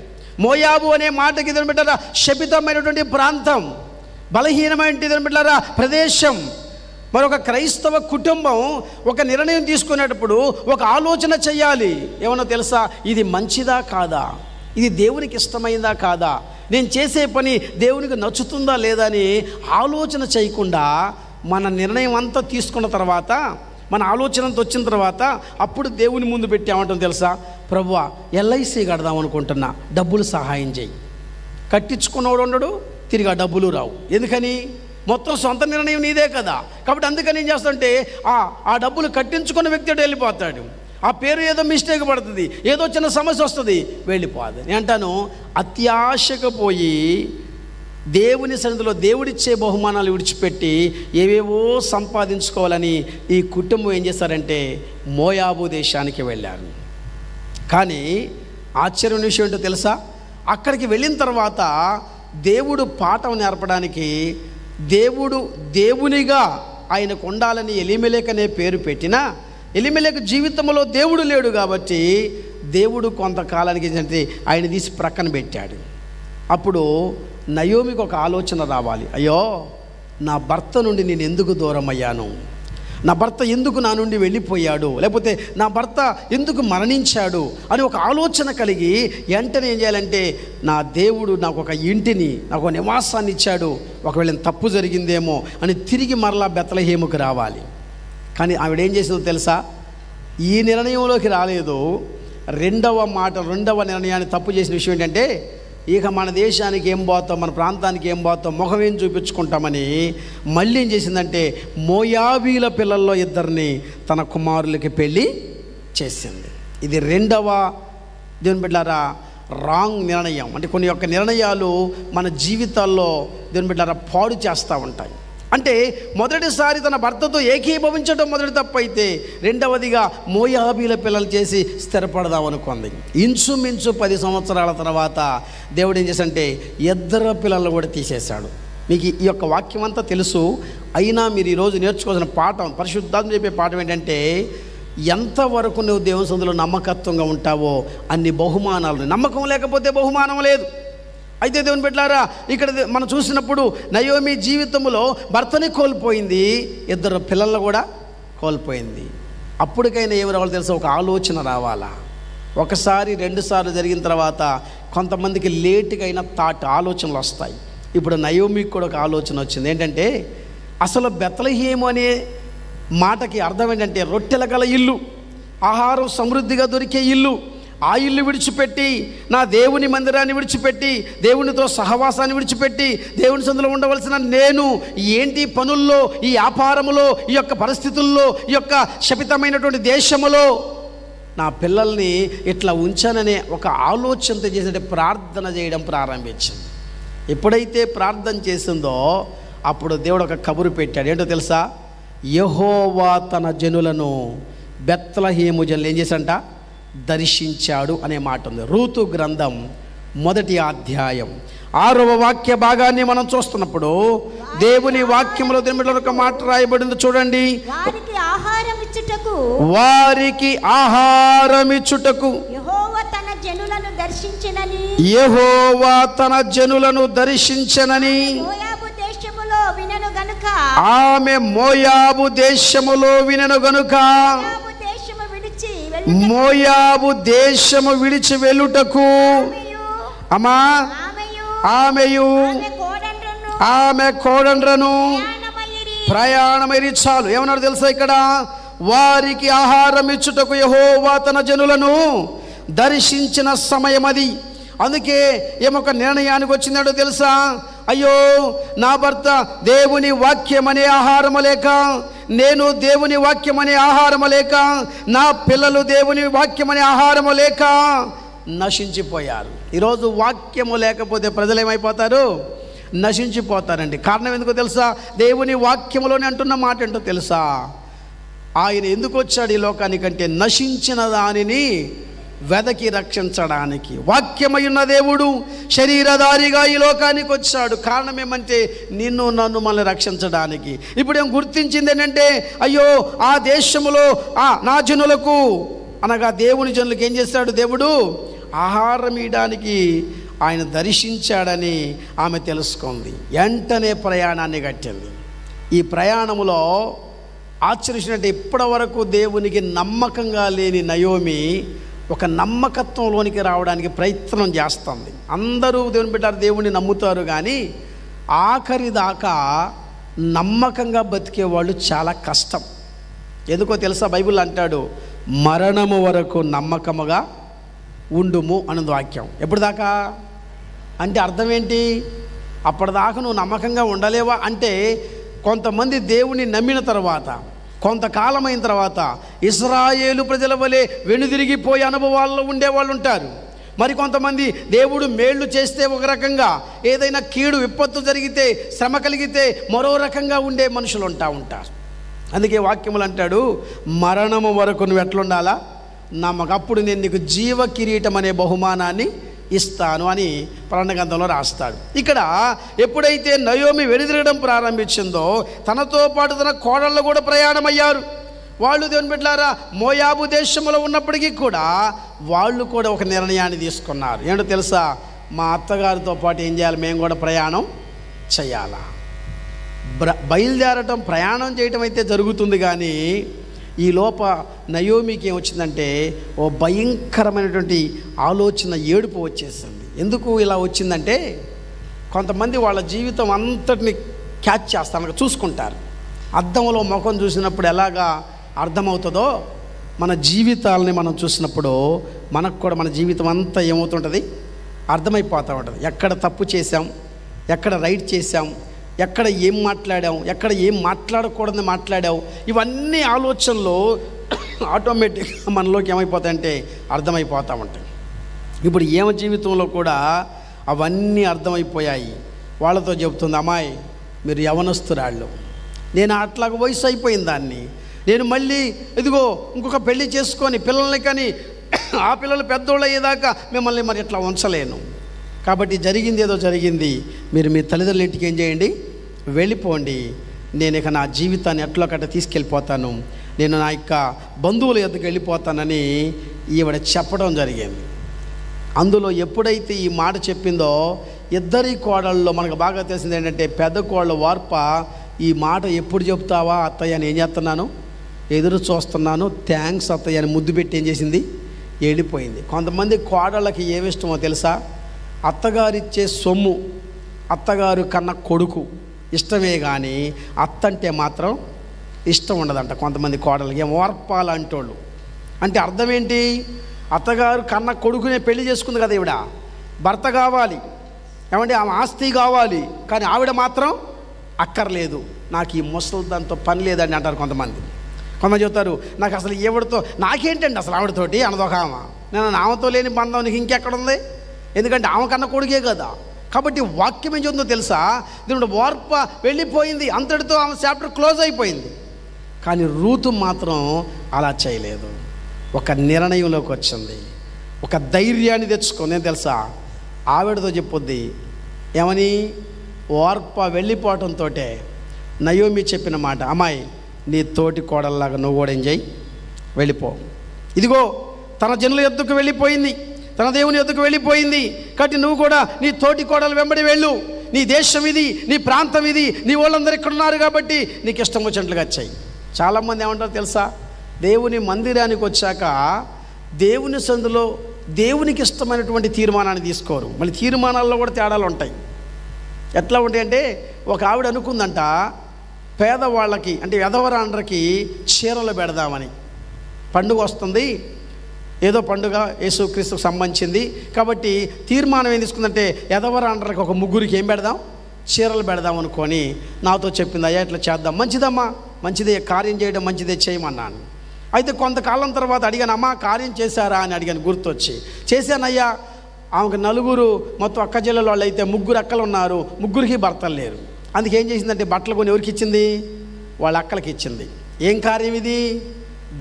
మోయాబు అనే మాటకి ఇద్దరు బిడ్డల శపితమైనటువంటి ప్రాంతం, బలహీనమైన ఇద్దరు బిడ్డల ప్రదేశం. మరొక క్రైస్తవ కుటుంబం ఒక నిర్ణయం తీసుకునేటప్పుడు ఒక ఆలోచన చెయ్యాలి. ఏమన్నా తెలుసా? ఇది మంచిదా కాదా, ఇది దేవునికి ఇష్టమైందా కాదా, నేను చేసే పని దేవునికి నచ్చుతుందా లేదా అని ఆలోచన చేయకుండా మన నిర్ణయం అంతా తీసుకున్న తర్వాత, మన ఆలోచన అంతా వచ్చిన తర్వాత అప్పుడు దేవుని ముందు పెట్టామంటాం తెలుసా? ప్రభువా ఎల్ఐసి కడదాం అనుకుంటున్నా, డబ్బులు సహాయం చేయి. కట్టించుకున్నవాడు ఉండడు, తిరిగి ఆ డబ్బులు రావు. ఎందుకని? మొత్తం సొంత నిర్ణయం నీదే కదా. కాబట్టి అందుకని ఏం చేస్తాడంటే ఆ డబ్బులు కట్టించుకున్న వ్యక్తి వెళ్ళిపోతాడు. ఆ పేరు ఏదో మిస్టేక్ పడుతుంది, ఏదో చిన్న సమస్య వస్తుంది, వెళ్ళిపోదు. నేను అంటాను, అత్యాశకు పోయి దేవుని సన్నిధిలో దేవుడిచ్చే బహుమానాలు విడిచిపెట్టి ఏవేవో సంపాదించుకోవాలని ఈ కుటుంబం ఏం చేశారంటే మోయాబు దేశానికి వెళ్ళారు. కానీ ఆశ్చర్యం విషయం ఏంటో తెలుసా? అక్కడికి వెళ్ళిన తర్వాత దేవుడు పాఠం నేర్పడానికి దేవునిగా ఆయనకు ఉండాలని ఎలీమెలెకు అనే పేరు పెట్టినా ఎలీమెలెకు జీవితంలో దేవుడు లేడు కాబట్టి దేవుడు కొంతకాలానికి ఏంటంటే ఆయన తీసి ప్రక్కన పెట్టాడు. అప్పుడు నయోమికి ఒక ఆలోచన రావాలి, అయ్యో నా భర్త నుండి నేను ఎందుకు దూరం అయ్యాను, నా భర్త ఎందుకు నా నుండి వెళ్ళిపోయాడు, లేకపోతే నా భర్త ఎందుకు మరణించాడు అని ఒక ఆలోచన కలిగి వెంటనే ఏం చేయాలంటే నా దేవుడు నాకు ఒక ఇంటిని, నాకు ఒక నివాసాన్ని ఇచ్చాడు, ఒకవేళ తప్పు జరిగిందేమో అని తిరిగి మరలా బెత్లెహేముకు రావాలి. కానీ ఆవిడ ఏం చేసిందో తెలుసా? ఈ నిర్ణయంలోకి రాలేదు. రెండవ నిర్ణయాన్ని తప్పు చేసిన విషయం ఏంటంటే ఇక మన దేశానికి ఏం పోతాం, మన ప్రాంతానికి ఏం పోతాం, ముఖం ఏం చూపించుకుంటామని మళ్ళీ ఏం చేసిందంటే మోయాబీల పిల్లల్లో 2 తన కుమారులకి పెళ్ళి చేసింది. ఇది రెండవ దేవుని బిడ్డలారా రాంగ్ నిర్ణయం. అంటే కొన్ని యొక్క నిర్ణయాలు మన జీవితాల్లో దేవుని బిడ్డలారా పాడు చేస్తూ ఉంటాయి. అంటే మొదటిసారి తన భర్తతో ఏకీభవించడం మొదటి తప్పు అయితే, రెండవదిగా మోయాబీల పిల్లలు చేసి స్థిరపడదాం అనుకుంది. ఇంచుమించు 10 సంవత్సరాల తర్వాత దేవుడు ఏం చేశాడంటే 2 పిల్లలు కూడా తీసేశాడు. మీకు ఈ యొక్క వాక్యం అంతా తెలుసు. అయినా మీరు ఈరోజు నేర్చుకోవాల్సిన పాఠం, పరిశుద్ధాత్మ చెప్పే పాఠం ఏంటంటే ఎంతవరకు నువ్వు దేవుని సన్నిధిలో నమ్మకత్వంగా ఉంటావో అన్ని బహుమానాలు. నమ్మకం లేకపోతే బహుమానం లేదు. అయితే దేవుని బిడ్డలారా, ఇక్కడ మనం చూసినప్పుడు నయోమి జీవితంలో భర్తని కోల్పోయింది, 2 పిల్లలను కూడా కోల్పోయింది. అప్పటికైనా ఏమి రావాలి తెలుసా? ఒక ఆలోచన రావాలా. 1 2 సార్లు జరిగిన తర్వాత కొంతమందికి లేటుగా అయినా ఆలోచనలు వస్తాయి. ఇప్పుడు నయోమికి కూడా ఒక ఆలోచన వచ్చింది. ఏంటంటే, అసలు బెత్లెహేము అనే మాటకి అర్థం ఏంటంటే రొట్టెల గల ఇల్లు, ఆహారం సమృద్ధిగా దొరికే ఇల్లు. ఆ ఇల్లు విడిచిపెట్టి, నా దేవుని మందిరాన్ని విడిచిపెట్టి, దేవునితో సహవాసాన్ని విడిచిపెట్టి, దేవుని సందులో ఉండవలసిన నేను ఏంటి పనుల్లో, ఈ వ్యాపారములో, ఈ యొక్క పరిస్థితుల్లో, ఈ యొక్క శపితమైనటువంటి దేశములో నా పిల్లల్ని ఇట్లా ఉంచాననే ఒక ఆలోచనతో చేసినట్టు ప్రార్థన చేయడం ప్రారంభించింది. ఎప్పుడైతే ప్రార్థన చేసిందో అప్పుడు దేవుడు ఒక కబురు పెట్టాడు. ఏంటో తెలుసా? యెహోవా తన జనులను బెత్లెహేము జనులు ఏం చేశాడంట? దర్శించాడు అనే మాట ఉంది. రూతు గ్రంథం 1వ అధ్యాయం 6వ వాక్య భాగాన్ని మనం చూస్తున్నప్పుడు దేవుని వాక్యంలో దీనిలో ఒక మాట రాయబడింది చూడండి. వారికి ఆహారం ఇచ్చుటకు యెహోవా తన జనులను దర్శించెనని మోయాబు దేశములో వినెను గనుక మోయాబు దేశము విడిచి వెళ్ళుటకు ఆమె కోడండ్రను ప్రయాణమైరి. చాలు. ఏమన్నాడు తెలుసా ఇక్కడ? వారికి ఆహారం ఇచ్చుటకు యెహోవా తన జనులను దర్శించిన సమయం అది. అందుకే ఏమొక నిర్ణయానికి వచ్చిందో తెలుసా? అయ్యో, నా భర్త దేవుని వాక్యమనే ఆహారము లేక, నేను దేవుని వాక్యమనే ఆహారము లేక, నా పిల్లలు దేవుని వాక్యమనే ఆహారము లేక నశించిపోయారు. ఈరోజు వాక్యము లేకపోతే ప్రజలు ఏమైపోతారు? నశించిపోతారండి. కారణం ఎందుకో తెలుసా? దేవుని వాక్యములోనే అంటున్న మాట ఏంటో తెలుసా? ఆయన ఎందుకు వచ్చాడు ఈ లోకానికంటే నశించిన దానిని వెదకి రక్షించడానికి. వాక్యమయున్న దేవుడు శరీరధారిగా ఈ లోకానికి వచ్చాడు. కారణం ఏమంటే నిన్ను నన్ను మనల్ని రక్షించడానికి. ఇప్పుడు ఏం గుర్తించింది ఏంటంటే, అయ్యో, ఆ దేశములో నా జనులకు అనగా దేవుని జనులకు ఏం చేశాడు దేవుడు? ఆహారం ఇవ్వడానికి ఆయన దర్శించాడని ఆమె తెలుసుకుంది. వెంటనే ప్రయాణాన్ని కట్టింది. ఈ ప్రయాణములో ఆశ్చర్యించినట్టు ఇప్పటి వరకు దేవునికి నమ్మకంగా లేని నయోమి ఒక నమ్మకత్వంలోనికి రావడానికి ప్రయత్నం చేస్తుంది. అందరూ దేవుని బిడ్డ దేవుని నమ్ముతారు, కానీ ఆఖరి దాకా నమ్మకంగా బతికేవాళ్ళు చాలా కష్టం. ఎందుకో తెలుసా? బైబిల్ అంటాడు, మరణము వరకు నమ్మకముగా ఉండుము అన్నది వాక్యం. ఎప్పుడు దాకా అంటే అర్థం ఏంటి? అప్పటిదాకా నువ్వు నమ్మకంగా ఉండలేవా అంటే, కొంతమంది దేవుని నమ్మిన తర్వాత కొంతకాలమైన తర్వాత ఇశ్రాయేలు ప్రజల వలె వెనుదిరిగిపోయే అనుభవాల్లో ఉండేవాళ్ళు ఉంటారు. మరి కొంతమంది దేవుడు మేళ్లు చేస్తే ఒక రకంగా, ఏదైనా కీడు విపత్తు జరిగితే, శ్రమ కలిగితే మరో రకంగా ఉండే మనుషులు ఉంటారు. అందుకే వాక్యములు అంటాడు, మరణము వరకు నువ్వు ఎట్లుండాలా? నమ్మకం. అప్పుడు నేను నీకు జీవ కిరీటం అనే బహుమానాన్ని ఇస్తాను అని ప్రకటన గ్రంథంలో రాస్తాడు. ఇక్కడ ఎప్పుడైతే నయోమి వెనుదిరగడం ప్రారంభించిందో తనతో పాటు తన కోడళ్ళు కూడా ప్రయాణమయ్యారు. వాళ్ళు దేవుని బిడ్డలారా మోయాబు దేశంలో ఉన్నప్పటికీ కూడా వాళ్ళు కూడా ఒక నిర్ణయాన్ని తీసుకున్నారు. ఏంటో తెలుసా? మా అత్తగారితో పాటు ఏం చేయాలి? మేము కూడా ప్రయాణం చేయాలా? బయలుదేరటం, ప్రయాణం చేయటం అయితే జరుగుతుంది, కానీ ఈ లోప నయోమికి ఏమొచ్చిందంటే ఓ భయంకరమైనటువంటి ఆలోచన, ఏడుపు వచ్చేసింది. ఎందుకు ఇలా వచ్చిందంటే, కొంతమంది వాళ్ళ జీవితం అంతటిని క్యాచ్ చేస్తారు, చూసుకుంటారు. అద్దంలో ముఖం చూసినప్పుడు ఎలాగా అర్థమవుతుందో, మన జీవితాలని మనం చూసినప్పుడు మనకు కూడా మన జీవితం అంతా ఏమవుతుంటుంది? అర్థమైపోతూ ఉంటుంది. ఎక్కడ తప్పు చేశాం, ఎక్కడ రైట్ చేశాం, ఎక్కడ ఏం మాట్లాడాం, ఎక్కడ ఏం మాట్లాడకూడదని మాట్లాడావు, ఇవన్నీ ఆలోచనలు ఆటోమేటిక్గా మనలోకి ఏమైపోతాయంటే అర్థమైపోతూ ఉంటాయి. ఇప్పుడు ఏమ జీవితంలో కూడా అవన్నీ అర్థమైపోయాయి. వాళ్ళతో చెబుతుంది, అమ్మాయి మీరు యవనస్తురాళ్ళు, నేను అట్లాగ వయసు అయిపోయిన దాన్ని, నేను మళ్ళీ ఇదిగో ఇంకొక పెళ్లి చేసుకొని పిల్లల్ని కానీ ఆ పిల్లలు పెద్దోళ్ళు అయ్యేదాకా మిమ్మల్ని మరి ఇట్లా ఉంచలేను. కాబట్టి జరిగింది ఏదో జరిగింది, మీరు మీ తల్లిదండ్రుల ఇంటికి ఏం చేయండి? వెళ్ళిపోండి. నేను ఇక నా జీవితాన్ని ఎట్లా కట్ట తీసుకెళ్ళిపోతాను, నేను నా యొక్క బంధువుల యొద్దకు వెళ్ళిపోతానని ఈవిడ చెప్పడం జరిగింది. అందులో ఎప్పుడైతే ఈ మాట చెప్పిందో ఇద్దరి కోడళ్ళలో మనకు బాగా తెలిసింది ఏంటంటే, పెద్ద కోడలు వార్ప ఈ మాట ఎప్పుడు చెప్తావా అత్తయ్య అని ఏం చేస్తున్నాను, ఎదురు చూస్తున్నాను, థ్యాంక్స్ అత్తయ్య అని ముద్దు పెట్టి ఏం చేసింది, వెళ్ళిపోయింది. కొంతమంది కోడళ్ళకి ఏమి ఇష్టమో తెలుసా, అత్తగారిచ్చే సొమ్ము, అత్తగారు కన్న కొడుకు ఇష్టమే కానీ అత్తంటే మాత్రం ఇష్టం ఉండదంట కొంతమంది కోడళ్ళకి. ఏం ఓర్పాలంటోళ్ళు అంటే అర్థం ఏంటి, అత్తగారు కన్న కొడుకునే పెళ్లి చేసుకుంది కదా ఈవిడ, భర్త కావాలి, ఏమంటే ఆమె ఆస్తి కావాలి, కానీ ఆవిడ మాత్రం అక్కర్లేదు, నాకు ఈ ముసలి దాంతో పని లేదని అంటారు కొంతమంది. కొంతమంది చెప్తారు, నాకు అసలు ఎవరితో నాకేంటండి అసలు ఆవిడతోటి అన్నదొక ఆమె, నేను ఆమెతో లేని బంధం నీకు ఇంకెక్కడుంది, ఎందుకంటే ఆమె కన్న కొడుకే కదా. కాబట్టి వాక్యం ఏం చెప్తుందో తెలుసా, దీని ఓర్ప వెళ్ళిపోయింది, అంతటితో ఆమె చాప్టర్ క్లోజ్ అయిపోయింది. కానీ రూతు మాత్రం అలా చేయలేదు, ఒక నిర్ణయంలోకి వచ్చింది, ఒక ధైర్యాన్ని తెచ్చుకొని. నేను తెలుసా ఆవిడతో చెప్పుద్ది ఏమని, ఓర్ప వెళ్ళిపోవటంతో నయోమి చెప్పిన మాట, అమ్మాయి నీ తోటి కోడల్లాగా నువ్వు కూడా ఏం చేయి, వెళ్ళిపో. ఇదిగో తన జనుల యొద్దకు వెళ్ళిపోయింది, తన దేవుని యొద్దకు వెళ్ళిపోయింది, కాబట్టి నువ్వు కూడా నీ తోటి కోడలు వెంబడి వెళ్ళు, నీ దేశం ఇది, నీ ప్రాంతం ఇది, నీ వాళ్ళందరూ ఇక్కడ ఉన్నారు కాబట్టి నీకు ఇష్టం వచ్చినట్లుగా వచ్చాయి. చాలామంది ఏమంటారు తెలుసా, దేవుని మందిరానికి వచ్చాక దేవుని సందులో దేవునికి ఇష్టమైనటువంటి తీర్మానాన్ని తీసుకోరు. మళ్ళీ తీర్మానాల్లో కూడా తేడాలు ఉంటాయి. ఎట్లా ఉంటాయంటే, ఒక ఆవిడ అనుకుందంట పేదవాళ్ళకి అంటే ఎదవరాండ్రకి చీరలు పెడదామని, పండుగ వస్తుంది, ఏదో పండుగ యేసుక్రీస్తుకు సంబంధించింది కాబట్టి తీర్మానం ఏం తీసుకుందంటే, ఎదవరాండ్రకి ఒక ముగ్గురికి ఏం పెడదాం, చీరలు పెడదాం అనుకొని నాతో చెప్పింది, అయ్యా ఇట్లా చేద్దాం, మంచిదమ్మా, మంచిదే, కార్యం చేయడం మంచిదే, చేయమన్నాను. అయితే కొంతకాలం తర్వాత అడిగాను, అమ్మా కార్యం చేశారా అని అడిగాను, గుర్తొచ్చి చేశానయ్యా. ఆమెకు నలుగురు మొత్తం అక్క చెల్లెలు వాళ్ళు అయితే ముగ్గురు అక్కలు ఉన్నారు, ముగ్గురికి భర్తలు లేరు. అందుకే ఏం చేసిందంటే బట్టలు కొని ఎవరికి ఇచ్చింది, వాళ్ళ అక్కలకి ఇచ్చింది. ఏం కార్యం ఇది,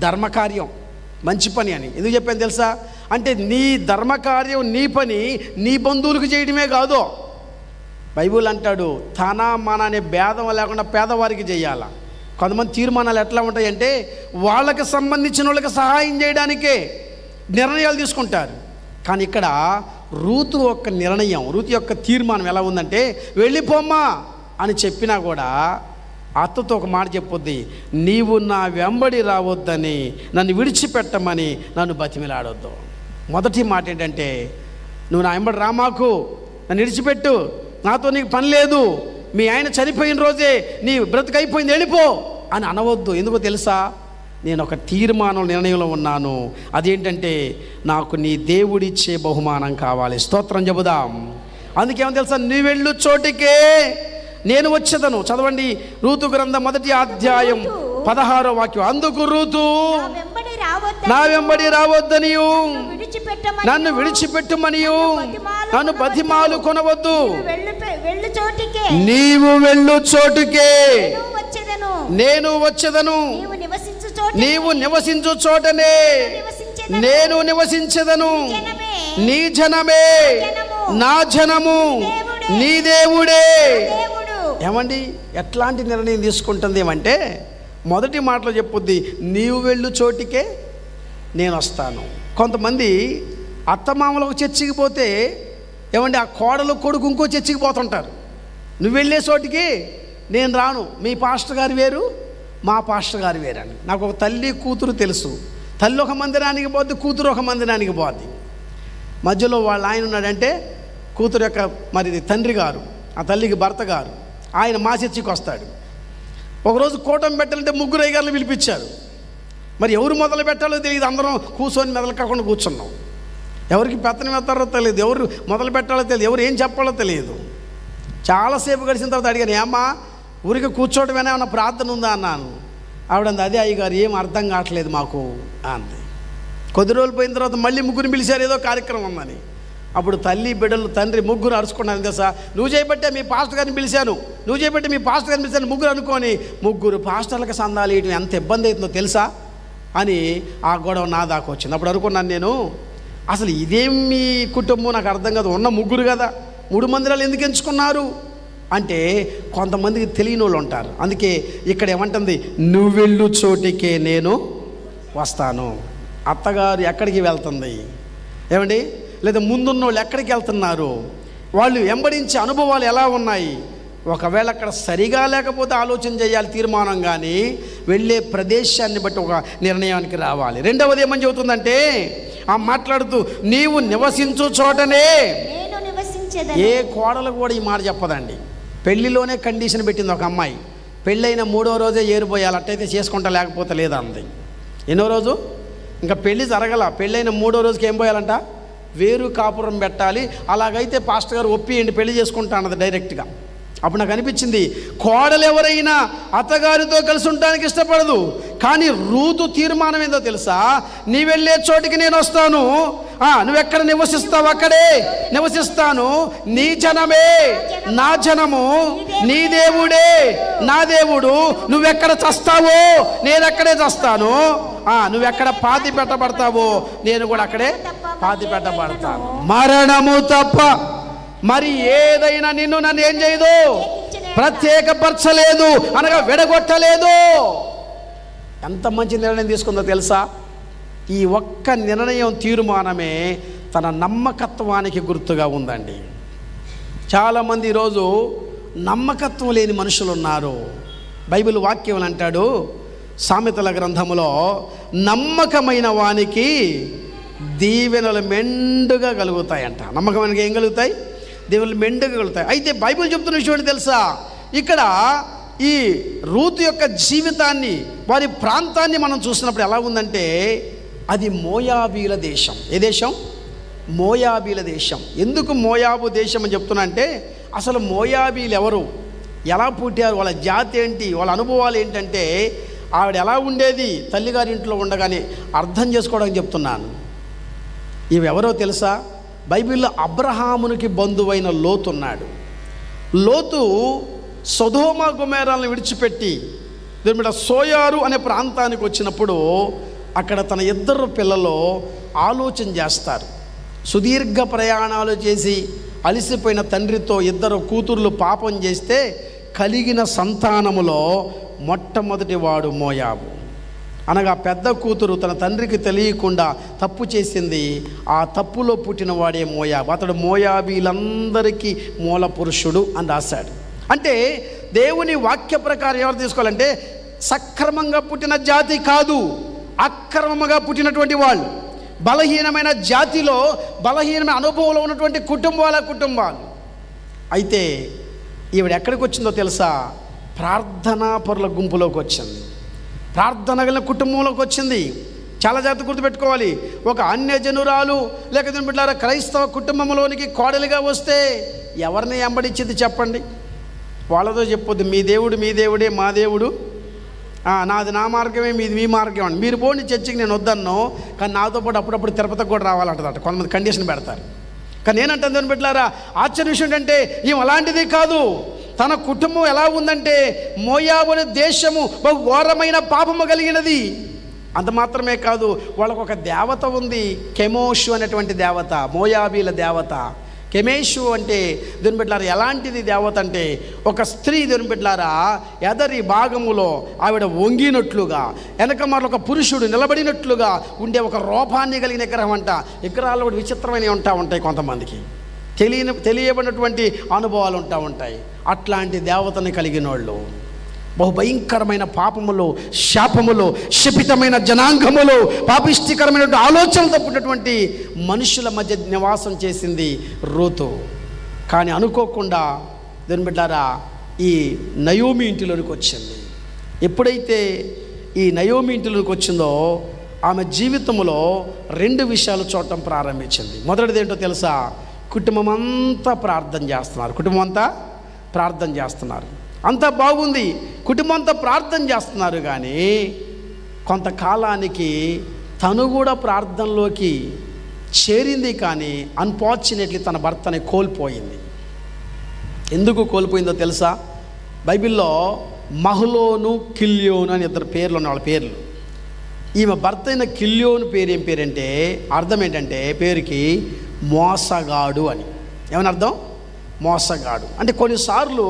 ధర్మకార్యం, మంచి పని అని. ఎందుకు చెప్పాను తెలుసా, అంటే నీ ధర్మకార్యం, నీ పని నీ బంధువులకు చేయడమే కాదు, బైబుల్ అంటాడు తన మన అనే భేదం లేకుండా పేదవారికి చేయాల. కొంతమంది తీర్మానాలు ఎట్లా ఉంటాయంటే, వాళ్ళకి సంబంధించిన వాళ్ళకి సహాయం చేయడానికే నిర్ణయాలు తీసుకుంటారు. కానీ ఇక్కడ రూతు యొక్క నిర్ణయం, రూతు యొక్క తీర్మానం ఎలా ఉందంటే, వెళ్ళిపోమ్మా అని చెప్పినా కూడా అత్తతో ఒక మాట చెప్పొద్ది, నీవు నా వెంబడి రావద్దని, నన్ను విడిచిపెట్టమని నన్ను బతిమిలాడొద్దు. మొదటి మాట ఏంటంటే, నువ్వు నా వెంబడి రామాకు, నన్ను విడిచిపెట్టు, నాతో నీకు పని లేదు, మీ ఆయన చనిపోయిన రోజే నీ బ్రతుకైపోయింది, వెళ్ళిపో అని అనవద్దు. ఎందుకో తెలుసా, నేను ఒక తీర్మానం నిర్ణయంలో ఉన్నాను, అదేంటంటే నాకు నీ దేవుడిచ్చే బహుమానం కావాలి. స్తోత్రం చెబుదాం. అందుకేమో తెలుసా, నీ వెళ్ళు చోటికే నేను వచ్చేదను. చదవండి రూతు గ్రంథం 1వ అధ్యాయం 16వ వాక్యం. అందుకు రూతు నా వెంబడి రావద్దనియు, నన్ను విడిచిపెట్టుమనియు నన్ను బతిమాలు కొనవద్దు, నీవు వెళ్ళు చోటుకే నేను వచ్చేదను, నీవు నివసించు చోటనే నేను నివసించెదను, నీ జనమే నా జనము, నీ దేవుడే. ఏమండి ఎట్లాంటి నిర్ణయం తీసుకుంటుంది ఏమంటే, మొదటి మాటలో చెప్పుద్ది, నీవు వెళ్ళు చోటికే నేను వస్తాను. కొంతమంది అత్తమామలు ఒక చర్చికి పోతే ఏమండి ఆ కోడలు కొడుకు ఇంకో చర్చికి పోతుంటారు. నువ్వు వెళ్ళే చోటికి నేను రాను, మీ పాస్టర్ గారు వేరు, మా పాస్టర్ గారు వేరని. నాకు ఒక తల్లి కూతురు తెలుసు, తల్లి ఒక మందిరానికి పోద్ది, కూతురు ఒక మందిరానికి పోద్ది. మధ్యలో వాళ్ళ ఆయన ఉన్నాడంటే కూతురు యొక్క మరి తండ్రి గారు, ఆ తల్లికి భర్త గారు, ఆయన మా చర్చికి వస్తాడు. ఒకరోజు కూటమి పెట్టాలంటే ముగ్గురు అయ్యగారులు పిలిపించారు. మరి ఎవరు మొదలు పెట్టాలో తెలియదు, అందరం కూర్చొని మెదలు కాకుండా కూర్చున్నాం. ఎవరికి పెత్తనం ఎత్తారో తెలియదు, ఎవరు మొదలు పెట్టాలో తెలియదు, ఎవరు ఏం చెప్పాలో తెలియదు. చాలాసేపు గడిచిన తర్వాత అడిగాను, ఏమ్మా ఊరికి కూర్చోవడమేనా, ఏమన్నా ప్రార్థన ఉందా అన్నాను. ఆవిడంది, అదే అయ్యగారు ఏం అర్థం కావట్లేదు మాకు అంది. కొద్ది రోజులు పోయిన తర్వాత మళ్ళీ ముగ్గురిని పిలిచారు, ఏదో కార్యక్రమం ఉందని. అప్పుడు తల్లి బిడ్డలు తండ్రి ముగ్గురు అరుచుకున్నారు తెలుసా, నువ్వు చేయబట్టే మీ పాస్టర్ గారిని పిలిచాను, నువ్వు చేయబట్టే మీ పాస్టర్ గారిని పిలిచాను, ముగ్గురు అనుకొని ముగ్గురు పాస్టర్లకు సందాలు వేయటం ఎంత ఇబ్బంది అవుతుందో తెలుసా అని ఆ గొడవ నా దాకా వచ్చింది. అప్పుడు అనుకున్నాను నేను, అసలు ఇదేం మీ కుటుంబం నాకు అర్థం కాదు, ఉన్న ముగ్గురు కదా, 3 మందిరాలు ఎందుకు ఎంచుకున్నారు అంటే కొంతమందికి తెలియని వాళ్ళు ఉంటారు. అందుకే ఇక్కడ ఏమంటుంది, నువ్వు వెళ్ళు చోటికే నేను వస్తాను. అత్తగారు ఎక్కడికి వెళ్తుంది ఏమండి, లేదా ముందున్న వాళ్ళు ఎక్కడికి వెళ్తున్నారు, వాళ్ళు వెంబడించే అనుభవాలు ఎలా ఉన్నాయి? ఒకవేళ అక్కడ సరిగా లేకపోతే ఆలోచన చేయాలి తీర్మానం, కానీ వెళ్ళే ప్రదేశాన్ని బట్టి ఒక నిర్ణయానికి రావాలి. రెండవది ఏమని చెబుతుందంటే ఆ మాట్లాడుతూ, నీవు నివసించు చోటనే నేను నివసించేదను. ఏ కోడలు కూడా ఈ మాట చెప్పదండి. పెళ్లిలోనే కండిషన్ పెట్టింది ఒక అమ్మాయి, పెళ్ళైన 3వ రోజే ఏరిపోయాలి, అట్టయితే చేసుకుంటా లేకపోతే లేదా అంది. ఎన్నో రోజు ఇంకా పెళ్ళి జరగల, పెళ్ళైన 3వ రోజుకి ఏం పోయాలంట? వేరు కాపురం పెట్టాలి. అలాగైతే పాస్టర్ గారు ఒప్పియండి, పెళ్లి చేసుకుంటా అన్నది డైరెక్ట్గా. అప్పుడు నాకు అనిపించింది, కోడలు ఎవరైనా అత్తగారితో కలిసి ఉండడానికి ఇష్టపడదు, కానీ రూతు తీర్మానం ఏందో తెలుసా? నీ వెళ్ళే చోటికి నేను వస్తాను, నువ్వెక్కడ నివసిస్తావు అక్కడే నివసిస్తాను, నీ జనమే నా జనము, నీ దేవుడే నా దేవుడు, నువ్వెక్కడ చస్తావో నేను అక్కడే చస్తాను, నువ్వెక్కడ పాతి పెట్టబడతావో నేను కూడా అక్కడే పాతి పెట్టబడతాను. మరణము తప్ప మరి ఏదైనా నన్ను ఏం చేయదు, ప్రత్యేకపరచలేదు అనగా విడగొట్టలేదు. ఎంత మంచి నిర్ణయం తీసుకుందో తెలుసా? ఈ ఒక్క నిర్ణయం తీర్మానమే తన నమ్మకత్వానికి గుర్తుగా ఉందండి. చాలామంది ఈరోజు నమ్మకత్వం లేని మనుషులు ఉన్నారు. బైబిల్ వాక్యం అంటాడు సామెతల గ్రంథములో, నమ్మకమైన వానికి దీవెనలు మెండుగా కలుగుతాయంట. నమ్మకమైన ఏం కలుగుతాయి? దేవుళ్ళు మెండుగా కలుగుతాయి. అయితే బైబిల్ చెప్తున్న విషయం తెలుసా? ఇక్కడ ఈ రూతు యొక్క జీవితాన్ని, వారి ప్రాంతాన్ని మనం చూసినప్పుడు ఎలా ఉందంటే అది మోయాబీల దేశం. ఏ దేశం? మోయాబీల దేశం. ఎందుకు మోయాబు దేశం అని చెప్తున్నా అంటే, అసలు మోయాబీలు ఎవరు, ఎలా పుట్టారు, వాళ్ళ జాతి ఏంటి, వాళ్ళ అనుభవాలు ఏంటంటే ఆవిడ ఎలా ఉండేది తల్లిగారింట్లో ఉండగానే అర్థం చేసుకోవడానికి చెప్తున్నాను. ఇవి ఎవరో తెలుసా? బైబిల్లో అబ్రహామునికి బంధువైన లోతు ఉన్నాడు. లోతు సొదొమ గొమొర్రాలను విడిచిపెట్టి దీని మీద సోయారు అనే ప్రాంతానికి వచ్చినప్పుడు అక్కడ తన 2 పిల్లలు ఆలోచన చేస్తారు. సుదీర్ఘ ప్రయాణాలు చేసి అలసిపోయిన తండ్రితో 2 కూతుర్లు పాపం చేస్తే కలిగిన సంతానములో మొట్టమొదటి వాడు మోయాబు. అనగా పెద్ద కూతురు తన తండ్రికి తెలియకుండా తప్పు చేసింది, ఆ తప్పులో పుట్టిన వాడే మోయాబు. అతడు మోయాబీలందరికీ మూల పురుషుడు అని రాశాడు. అంటే దేవుని వాక్య ప్రకారం ఎవరు తీసుకోవాలంటే సక్రమంగా పుట్టిన జాతి కాదు, అక్రమంగా పుట్టినటువంటి వాళ్ళు, బలహీనమైన జాతిలో బలహీనమైన అనుభవంలో ఉన్నటువంటి కుటుంబాలు. అయితే ఈవిడ ఎక్కడికి వచ్చిందో తెలుసా? ప్రార్థనా పరుల గుంపులోకి వచ్చింది, ప్రార్థన కలిగిన కుటుంబంలోకి వచ్చింది. చాలా జాగ్రత్త గుర్తుపెట్టుకోవాలి. ఒక అన్యజనురాలు లేకపోతే క్రైస్తవ కుటుంబంలోనికి కోడలిగా వస్తే ఎవరిని వెంబడించింది చెప్పండి? వాళ్ళతో చెప్పొద్దు, మీ దేవుడు మీ దేవుడే, మా దేవుడు నాది నా మార్గమే, మీది మీ మార్గం అని. మీరు పోండి చర్చికి, నేను వద్దన్నో, కానీ నాతో పాటు అప్పుడప్పుడు తిరుపతికి కూడా రావాలంటదట. కొంతమంది కండిషన్ పెడతారు. కానీ నేనంటాను దేవుని బిడ్డలారా, ఆశ్చర్య విషయం ఏంటంటే ఈమె అలాంటిది కాదు. తన కుటుంబం ఎలా ఉందంటే మోయాబు అనే దేశము బహు ఘోరమైన పాపము కలిగినది. అంత మాత్రమే కాదు, వాళ్ళకు ఒక దేవత ఉంది, కెమోషు అనేటువంటి దేవత, మోయాబీల దేవత. కెమేషు అంటే దేవుని బిడ్డలారా ఎలాంటిది దేవత అంటే, ఒక స్త్రీ దేవుని బిడ్డలారా ఎదరి భాగములో ఆవిడ వంగినట్లుగా, వెనక మరొక ఒక పురుషుడు నిలబడినట్లుగా ఉండే ఒక రూపాన్ని కలిగిన విగ్రహం అంట. విగ్రహాలు కూడా విచిత్రమైనవి ఉంటాయి, కొంతమందికి తెలియబడినటువంటి అనుభవాలు ఉంటాయి. అట్లాంటి దేవతని కలిగిన వాళ్ళు బహుభయంకరమైన పాపములు, శాపములు, శపితమైన జనాంగములు, పాపిష్టికరమైన ఆలోచనలతో పుట్టినటువంటి మనుషుల మధ్య నివాసం చేసింది రూతు. కానీ అనుకోకుండా దేవుని బిడ్డలారా ఈ నయోమి ఇంటిలోనికి వచ్చింది. ఎప్పుడైతే ఈ నయోమి ఇంటిలోనికి వచ్చిందో ఆమె జీవితంలో 2 విషయాలు చూడటం ప్రారంభించింది. మొదటిది ఏంటో తెలుసా? కుటుంబం అంతా ప్రార్థన చేస్తున్నారు. అంతా బాగుంది, కుటుంబం అంతా ప్రార్థన చేస్తున్నారు. కానీ కొంతకాలానికి తను కూడా ప్రార్థనలోకి చేరింది, కానీ అన్ఫార్చునేట్లీ తన భర్తని కోల్పోయింది. ఎందుకు కోల్పోయిందో తెలుసా? బైబిల్లో మహలోను, కిల్యోను అని 2 పేర్లు ఉన్నాయి, వాళ్ళ పేర్లు. ఈమె భర్త అయిన కిల్యోను పేరు ఏం పేరంటే, అర్థం ఏంటంటే పేరుకి మోసగాడు అని. ఏమని అర్థం? మోసగాడు అంటే కొన్నిసార్లు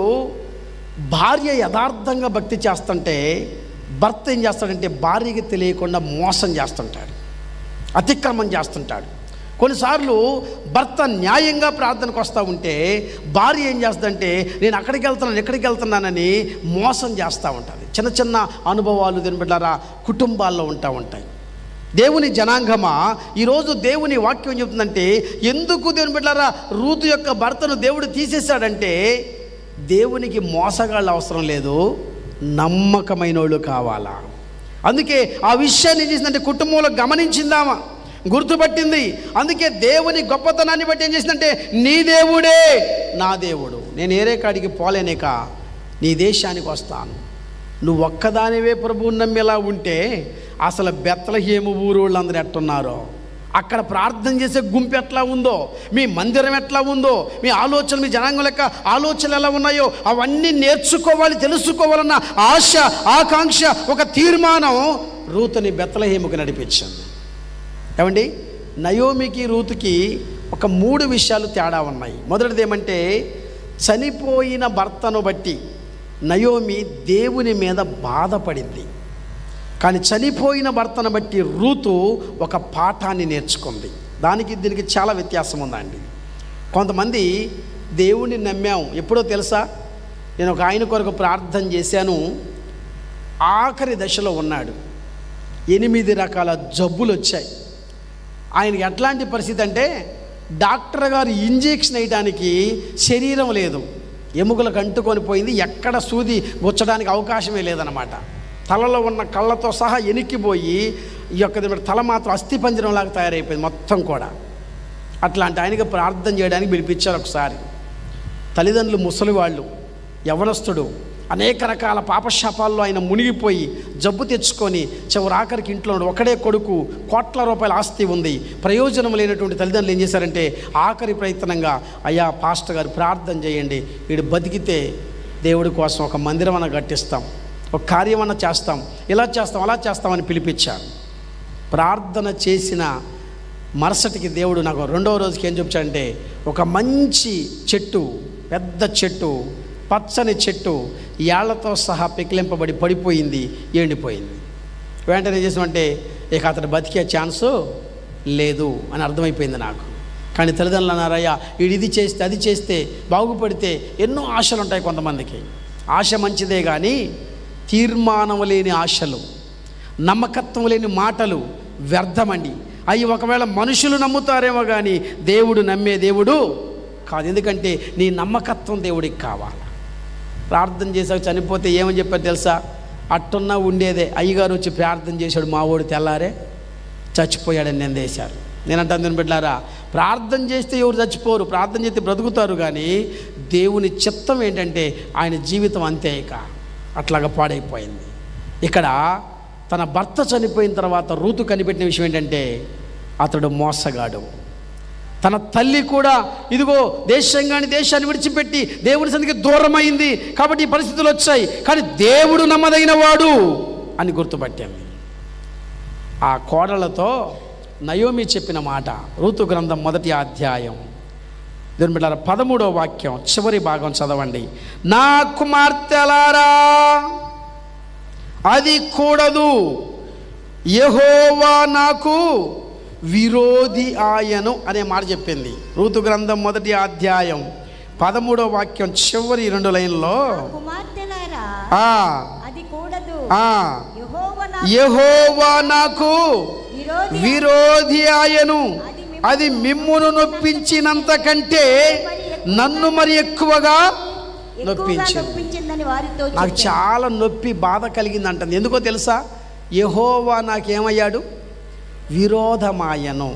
భార్య యథార్థంగా భక్తి చేస్తుంటే భర్త ఏం చేస్తాడంటే భార్యకి తెలియకుండా మోసం చేస్తుంటాడు, అతిక్రమం చేస్తుంటాడు. కొన్నిసార్లు భర్త న్యాయంగా ప్రార్థనకు వస్తూ ఉంటే భార్య ఏం చేస్తుందంటే నేను అక్కడికి వెళ్తున్నాను ఎక్కడికి వెళ్తున్నానని మోసం చేస్తూ ఉంటుంది. చిన్న చిన్న అనుభవాలు దీని బిడ్డలారా కుటుంబాల్లో ఉంటాయి. దేవుని జనాంగమా, ఈరోజు దేవుని వాక్యం చెబుతుందంటే ఎందుకు దేవుని బిడ్డలారా రూతు యొక్క భర్తను దేవుడు తీసేశాడంటే దేవునికి మోసగాళ్ళు అవసరం లేదు, నమ్మకమైన వాళ్ళు కావాలా. అందుకే ఆ విషయాన్ని ఏం చేసిందంటే కుటుంబంలో గమనించిందామా, గుర్తుపట్టింది. అందుకే దేవుని గొప్పతనాన్ని బట్టి ఏం చేసిందంటే నీ దేవుడే నా దేవుడు, నేను ఏరే కాడికి పోలేనేక నీ దేశానికి వస్తాను. నువ్వు ఒక్కదానివే ప్రభువుని నమ్మేలా ఉంటే అసలు బెత్లెహేము ఊరు వాళ్ళందరూ ఎట్టున్నారో, అక్కడ ప్రార్థన చేసే గుంపు ఎట్లా ఉందో, మీ మందిరం ఎట్లా ఉందో, మీ ఆలోచనలు, మీ జనాంగం లెక్క ఆలోచనలు ఎలా ఉన్నాయో అవన్నీ నేర్చుకోవాలి, తెలుసుకోవాలన్న ఆశ, ఆకాంక్ష, ఒక తీర్మానం రూతుని బెత్లెహేముకి నడిపించింది. ఏమండి, నయోమికి రూతుకి ఒక 3 విషయాలు తేడా ఉన్నాయి. మొదటిది ఏమంటే చనిపోయిన భర్తను బట్టి నయోమి దేవుని మీద బాధపడింది, కానీ చనిపోయిన భర్తను బట్టి రూతు ఒక పాఠాన్ని నేర్చుకుంది. దీనికి చాలా వ్యత్యాసం ఉందండి. కొంతమంది దేవుణ్ణి నమ్మాం, ఎప్పుడో తెలుసా, నేను ఒక ఆయన కొరకు ప్రార్థన చేశాను, ఆఖరి దశలో ఉన్నాడు, 8 రకాల జబ్బులు వచ్చాయి. ఆయనకి ఎట్లాంటి పరిస్థితి అంటే డాక్టర్ గారు ఇంజెక్షన్ వేయడానికి శరీరం లేదు, ఎముకలకు అంటుకొని పోయింది, ఎక్కడ సూది గుచ్చడానికి అవకాశమే లేదన్నమాట. తలలో ఉన్న కళ్ళతో సహా ఎనిక్కిపోయి ఈ యొక్క తల మాత్రం అస్థిపంజరంలాగా తయారైపోయింది మొత్తం కూడా. అట్లాంటి ఆయనకి ప్రార్థన చేయడానికి పిలిపించారు ఒకసారి. తల్లిదండ్రులు ముసలివాళ్ళు, యవనస్తుడు, అనేక రకాల పాపశాపాల్లో ఆయన మునిగిపోయి జబ్బు తెచ్చుకొని ఆఖరికి ఇంట్లో ఒకడే కొడుకు, కోట్ల రూపాయల ఆస్తి ఉంది, ప్రయోజనం లేనటువంటి తల్లిదండ్రులు ఏం చేశారంటే ఆఖరి ప్రయత్నంగా అయ్యా పాస్టర్ గారు ప్రార్థన చేయండి, వీడు బతికితే దేవుడి కోసం ఒక మందిరం అన్న కట్టిస్తాం, ఒక కార్యం అన్న చేస్తాం, ఇలా చేస్తాం అలా చేస్తామని పిలిపించారు. ప్రార్థన చేసిన మరుసటికి దేవుడు నాకు 2వ రోజుకి ఏం చూపించాడంటే ఒక మంచి చెట్టు, పెద్ద చెట్టు, పచ్చని చెట్టు ఏళ్లతో సహా పెకిలింపబడి పడిపోయింది, ఎండిపోయింది. వెంటనే చేసామంటే ఇక అతడు బతికే ఛాన్సు లేదు అని అర్థమైపోయింది నాకు. కానీ తల్లిదండ్రులు అన్నారయ్యా వీడు ఇది చేస్తే అది చేస్తే బాగుపడితే, ఎన్నో ఆశలు ఉంటాయి కొంతమందికి. ఆశ మంచిదే కానీ తీర్మానం లేని ఆశలు, నమ్మకత్వం లేని మాటలు వ్యర్థమండి. అవి ఒకవేళ మనుషులు నమ్ముతారేమో కానీ దేవుడు నమ్మే దేవుడు కాదు. ఎందుకంటే నీ నమ్మకత్వం దేవుడికి కావాలి. ప్రార్థన చేసాక చనిపోతే ఏమని చెప్పారు తెలుసా, అట్టున్నా ఉండేదే, అయ్యగారు వచ్చి ప్రార్థన చేశాడు, మా వాడు తెల్లారే చచ్చిపోయాడని నిందేశారు. నేనంటాను దీని బిడ్డలారా, ప్రార్థన చేస్తే ఎవరు చచ్చిపోరు, ప్రార్థన చేస్తే బ్రతుకుతారు. కానీ దేవుని చిత్తం ఏంటంటే ఆయన జీవితం అంతే, ఇక అట్లాగా పాడైపోయింది. ఇక్కడ తన భర్త చనిపోయిన తర్వాత రూతు కనిపెట్టిన విషయం ఏంటంటే అతడు మోసగాడు. తన తల్లి కూడా ఇదిగో దేశాన్ని విడిచిపెట్టి దేవుని సన్నిధికి దూరమైంది కాబట్టి ఈ పరిస్థితులు వచ్చాయి, కానీ దేవుడు నమ్మదగిన వాడు అని గుర్తుపట్టింది. ఆ కోడలతో నయోమి చెప్పిన మాట రూతు గ్రంథం 1వ అధ్యాయం దేవుని బిడ్డలారా 13వ వాక్యం చివరి భాగం చదవండి. నా కుమార్తెలారా అది కూడదు, యెహోవా నాకు విరోధి ఆయను అనే మాట చెప్పింది. రూతు గ్రంథం 1వ అధ్యాయం 13వ వాక్యం చివరి 2 లైన్లో యెహోవా నాకు విరోధి ఆయను, అది మిమ్మును నొప్పించినంత కంటే నన్ను మరి ఎక్కువగా నొప్పించిందని వారితో. నాకు చాలా నొప్పి బాధ కలిగింది అంటుంది. ఎందుకో తెలుసా, యెహోవా నాకేమయ్యాడు, విరోధమాయను.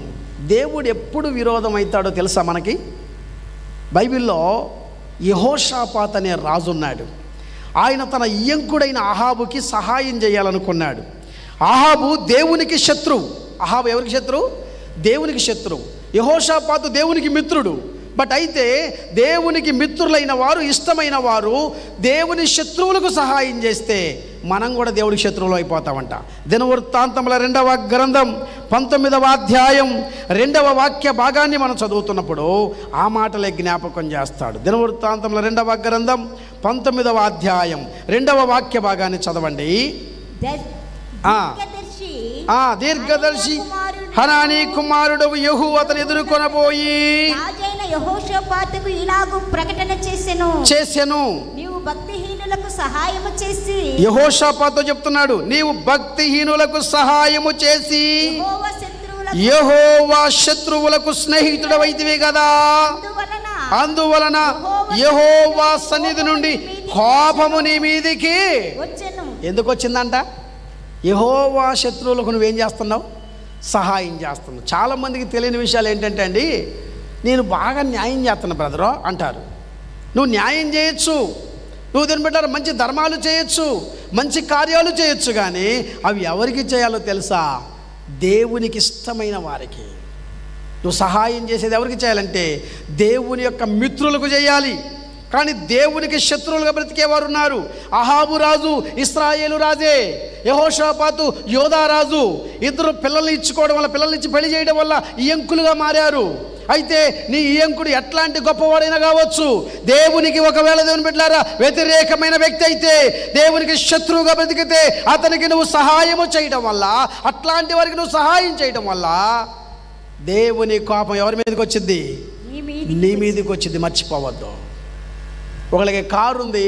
దేవుడు ఎప్పుడు విరోధమవుతాడో తెలుసా మనకి? బైబిల్లో యెహోషాపాత్ అనే రాజు ఉన్నాడు. ఆయన తన ఇయ్యంకుడైన అహాబుకి సహాయం చేయాలనుకున్నాడు. అహాబు దేవునికి శత్రువు. అహాబు ఎవరికి శత్రువు? దేవునికి శత్రువు. యెహోషాపాతు దేవునికి మిత్రుడు. బట్ అయితే దేవునికి మిత్రులైన వారు, ఇష్టమైన వారు దేవుని శత్రువులకు సహాయం చేస్తే మనం కూడా దేవుడికి శత్రువులు అయిపోతామంట. దినవృత్తాంతముల 2వ గ్రంథం 19వ అధ్యాయం 2వ వాక్య భాగాన్ని మనం చదువుతున్నప్పుడు ఆ మాటలే జ్ఞాపకం చేస్తాడు. దినవృత్తాంతముల 2వ గ్రంథం 19వ అధ్యాయం 2వ వాక్య భాగాన్ని చదవండి. దీర్ఘదర్శి హనానీ కుమారుడు యెహూ అతను ఎదుర్కొనబోయి రాజైన యెహోషాపాతుకు ఇలాగు ప్రకటన చేసెను, నీవు భక్తిహీనులకు సహాయము చేసి, యెహోషాపాతుతో చెప్తున్నాడు, నీవు భక్తిహీనులకు సహాయము చేసి యెహోవా శత్రువులకు స్నేహితుడవైతివి కదా, అందువలన యెహోవా సన్నిధి నుండి కోపము నీ మీదికి ఎందుకు వచ్చిందంట? యెహోవా శత్రువులకు నువ్వేం చేస్తున్నావు? సహాయం చేస్తున్నావు. చాలామందికి తెలియని విషయాలు ఏంటంటే అండి, నేను బాగా న్యాయం చేస్తున్నా బ్రదరు అంటారు. నువ్వు న్యాయం చేయొచ్చు, నువ్వు దీన్ని పెట్టారు మంచి ధర్మాలు చేయొచ్చు, మంచి కార్యాలు చేయొచ్చు, కానీ అవి ఎవరికి చేయాలో తెలుసా? దేవునికి ఇష్టమైన వారికి. నువ్వు సహాయం చేసేది ఎవరికి చేయాలంటే దేవుని యొక్క మిత్రులకు చేయాలి. కానీ దేవునికి శత్రువులుగా బ్రతికేవారు ఉన్నారు. అహాబు రాజు ఇశ్రాయేలు రాజే, యెహోషాపాతు యోధా రాజు. ఇద్దరు పిల్లల్ని ఇచ్చుకోవడం వల్ల, పిల్లల్ని ఇచ్చి పెళ్లి చేయడం వల్ల ఇయంకులుగా మారారు. అయితే నీ ఇయంకుడు ఎట్లాంటి గొప్పవాడైనా కావచ్చు, దేవునికి ఒకవేళ దేవుని బిడ్డలారా వ్యతిరేకమైన వ్యక్తి అయితే, దేవునికి శత్రువుగా బ్రతికితే అతనికి నువ్వు సహాయము చేయడం వల్ల, అట్లాంటి వారికి నువ్వు సహాయం చేయడం వల్ల దేవుని కోపం ఎవరి మీదకి వచ్చింది? నీ మీదకి వచ్చింది. మర్చిపోవద్దు. ఒకళ్ళకి కారు ఉంది,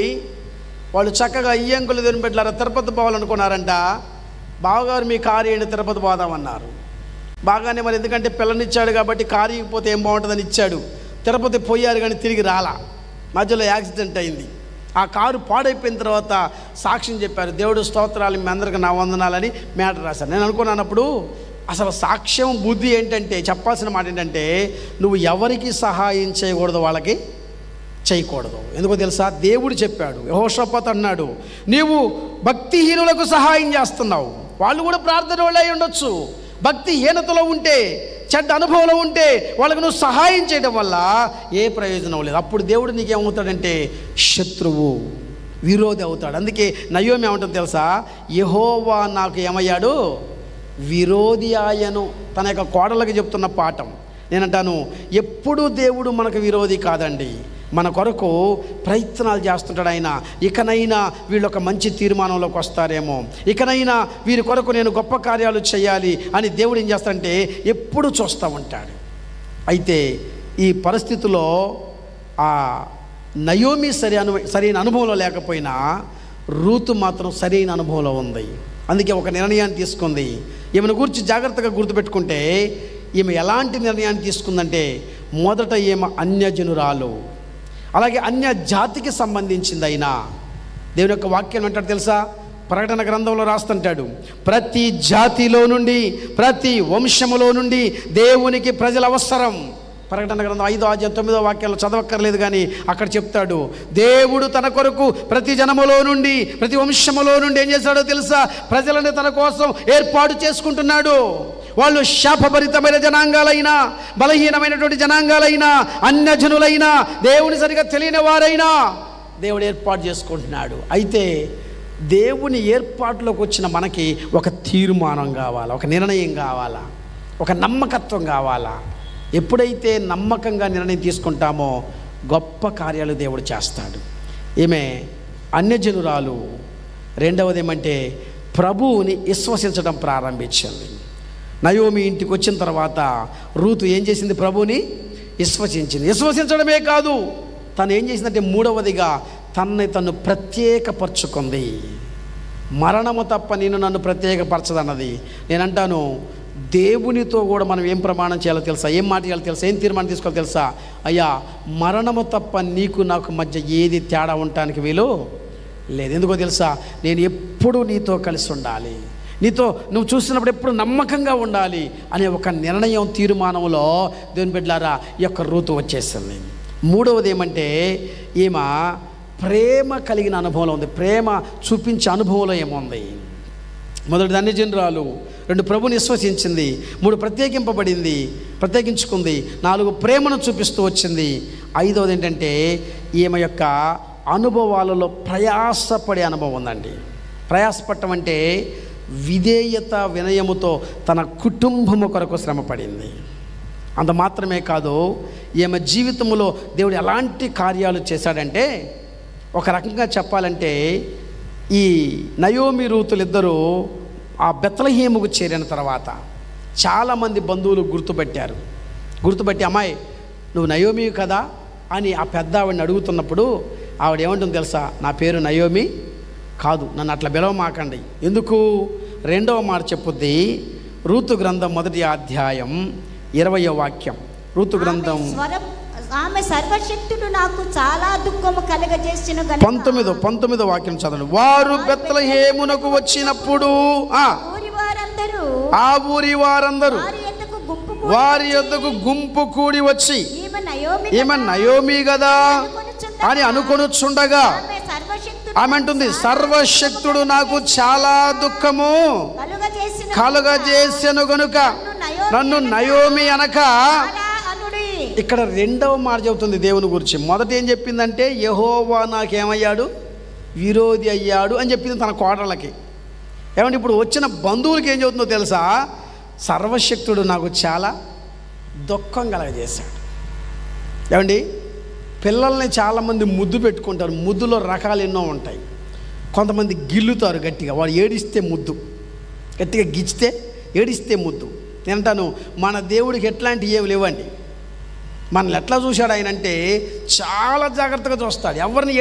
వాళ్ళు చక్కగా ఇయ్యంకులు దేవుని బిడ్డలారా తిరుపతి పోవాలనుకున్నారంట. బావగారు మీ కారు ఏంటి, తిరుపతి పోదామన్నారు. బాగానే, మరి ఎందుకంటే పిల్లనిచ్చాడు కాబట్టి కారు ఇకపోతే ఏం బాగుంటుందని ఇచ్చాడు. తిరుపతి పోయారు కానీ తిరిగి రాలా, మధ్యలో యాక్సిడెంట్ అయింది. ఆ కారు పాడైపోయిన తర్వాత సాక్ష్యం చెప్పారు, దేవుడు స్తోత్రాలు, మీ అందరికీ నా వందనాలని మ్యాటర్ రాశారు. నేను అనుకున్నానప్పుడు అసలు సాక్ష్యం బుద్ధి ఏంటంటే, చెప్పాల్సిన మాట ఏంటంటే, నువ్వు ఎవరికి సహాయం చేయకూడదు, వాళ్ళకి చేయకూడదు. ఎందుకో తెలుసా? దేవుడు చెప్పాడు, యెహోషాపాతు అన్నాడు, నీవు భక్తిహీనులకు సహాయం చేస్తున్నావు. వాళ్ళు కూడా ప్రార్థన వాళ్ళు అయి ఉండొచ్చు. భక్తిహీనతలో ఉంటే, చెడ్డ అనుభవంలో ఉంటే వాళ్ళకు నువ్వు సహాయం చేయడం వల్ల ఏ ప్రయోజనం లేదు. అప్పుడు దేవుడు నీకేమవుతాడంటే శత్రువు, విరోధి అవుతాడు. అందుకే నయోమి ఏమంటుంది తెలుసా? యెహోవా నాకు ఏమయ్యాడు? విరోధి ఆయను. తన యొక్క కోడలకు చెప్తున్న పాఠం. నేనంటాను, ఎప్పుడూ దేవుడు మనకు విరోధి కాదండి, మన కొరకు ప్రయత్నాలు చేస్తుంటాడు ఆయన. ఇకనైనా వీళ్ళు ఒక మంచి తీర్మానంలోకి వస్తారేమో, ఇకనైనా వీరి కొరకు నేను గొప్ప కార్యాలు చేయాలి అని దేవుడు ఏం చేస్తాడంటే ఎప్పుడు చూస్తూ ఉంటాడు. అయితే ఈ పరిస్థితిలో ఆ నయోమి సరైన అనుభవంలో లేకపోయినా రూతు మాత్రం సరైన అనుభవంలో ఉంది. అందుకే ఒక నిర్ణయాన్ని తీసుకుంది. ఈమెను గురించి జాగ్రత్తగా గుర్తుపెట్టుకుంటే, ఈమె ఎలాంటి నిర్ణయాన్ని తీసుకుందంటే, మొదట ఈమె అన్యజనురాలు, అలాగే అన్య జాతికి సంబంధించింది. అయినా దేవుని యొక్క వాక్యం అంటాడు తెలుసా? ప్రకటన గ్రంథంలో రాస్తుంటాడు, ప్రతి జాతిలో నుండి, ప్రతి వంశములో నుండి దేవునికి ప్రజలు అవసరం. ప్రకటన గ్రంథం 5:9 వాక్యాలు చదవక్కర్లేదు, కానీ అక్కడ చెప్తాడు, దేవుడు తన కొరకు ప్రతి జనములో నుండి, ప్రతి వంశములో నుండి ఏం చేశాడో తెలుసా? ప్రజలను తన కోసం ఏర్పాటు చేసుకుంటున్నాడు. వాళ్ళు శాపభరితమైన జనాంగాలైనా, బలహీనమైనటువంటి జనాంగాలైనా, అన్యజనులైనా, దేవుని సరిగా తెలియని వారైనా దేవుడు ఏర్పాటు చేసుకుంటున్నాడు. అయితే దేవుని ఏర్పాటులోకి వచ్చిన మనకి ఒక తీర్మానం కావాలా, ఒక నిర్ణయం కావాలా, ఒక నమ్మకత్వం కావాలా. ఎప్పుడైతే నమ్మకంగా నిర్ణయం తీసుకుంటామో గొప్ప కార్యాలు దేవుడు చేస్తాడు. ఈమె అన్యజనురాలు. రెండవది ఏమంటే ప్రభువుని విశ్వసించడం ప్రారంభించింది. నయోమి ఇంటికి వచ్చిన తర్వాత రూతు ఏం చేసింది? ప్రభువుని విశ్వసించింది. విశ్వసించడమే కాదు, తను ఏం చేసిందంటే మూడవదిగా తన్ను ప్రత్యేకపరచుకుంది. మరణము తప్ప నేను నన్ను ప్రత్యేకపరచదన్నది. నేనంటాను, దేవునితో కూడా మనం ఏం ప్రమాణం చేయాలో తెలుసా? ఏం మాట చేయాలో తెలుసా? ఏం తీర్మానం తీసుకోవాలో తెలుసా? అయ్యా, మరణము తప్ప నీకు నాకు మధ్య ఏది తేడా ఉండటానికి వీలు లేదు. ఎందుకో తెలుసా? నేను ఎప్పుడు నీతో కలిసి ఉండాలి, నీతో నువ్వు చూసినప్పుడు ఎప్పుడు నమ్మకంగా ఉండాలి అనే ఒక నిర్ణయం, తీర్మానంలో దేవుని బిడ్డలారా ఈ యొక్క రూతు వచ్చేసింది. మూడవది ఏమంటే ఈమె ప్రేమ కలిగిన అనుభవంలో ఉంది. ప్రేమ చూపించే అనుభవంలో ఏముంది? మొదటిది అన్యజనురాలు, 2 ప్రభుని విశ్వసించింది, 3 ప్రత్యేకించుకుంది, 4 ప్రేమను చూపిస్తూ వచ్చింది. 5వది ఏంటంటే ఈమె యొక్క అనుభవాలలో ప్రయాసపడే అనుభవం ఉందండి. ప్రయాసపడటం అంటే విధేయత, వినయముతో తన కుటుంబము కొరకు శ్రమపడింది. అంత మాత్రమే కాదు, ఈమె జీవితంలో దేవుడు ఎలాంటి కార్యాలు చేశాడంటే, ఒక రకంగా చెప్పాలంటే ఈ నయోమి రూతులిద్దరూ ఆ బెత్లెహేముకు చేరిన తర్వాత చాలామంది బంధువులు గుర్తుపట్టి అమ్మాయి నువ్వు నయోమి కదా అని ఆ పెద్ద ఆవిడని అడుగుతున్నప్పుడు ఆవిడ ఏమంటుంది తెలుసా? నా పేరు నయోమి కాదు, నన్ను అట్లా పిలవమాకండి. ఎందుకు? 2వ మాట చెప్పుద్ది. రూతు గ్రంథం 1వ అధ్యాయం 20వ వాక్యం. రూతు గ్రంథం ఆమె సర్వశక్తుడు నాకు చాలా దుఃఖము కలగజేసిన 19వ వాక్యం చదవండి. వారు బెత్లెహేమునకు వచ్చినప్పుడు ఆ ఊరి వారందరూ వారి యొద్దకు గుంపు కూడి వచ్చి ఈమె నయోమి కదా అని అనుకొనుచుండగా ఆమె అంటుంది, సర్వశక్తుడు నాకు చాలా దుఃఖము కలుగజేసెను గనుక నన్ను నయోమి అనక. ఇక్కడ 2వ మాట చెబుతుంది దేవుని గురించి. మొదట ఏం చెప్పిందంటే యెహోవా నాకేమయ్యాడు? విరోధి అయ్యాడు అని చెప్పింది తన కోడళ్ళకి. ఏమంటే ఇప్పుడు వచ్చిన బంధువులకి ఏం చెబుతుందో తెలుసా? సర్వశక్తుడు నాకు చాలా దుఃఖం కలగజేశాడు. ఏమండి, పిల్లల్ని చాలామంది ముద్దు పెట్టుకుంటారు. ముద్దులో రకాలు ఎన్నో ఉంటాయి. కొంతమంది గిల్లుతారు గట్టిగా, వాడు ఏడిస్తే ముద్దు, గట్టిగా గిచ్చితే ఏడిస్తే ముద్దు. నేనంటాను మన దేవుడికి ఎట్లాంటివి ఏమి లేవండి. మనల్ని ఎట్లా చూశాడు ఆయన అంటే చాలా జాగ్రత్తగా చూస్తాడు. ఎవరిని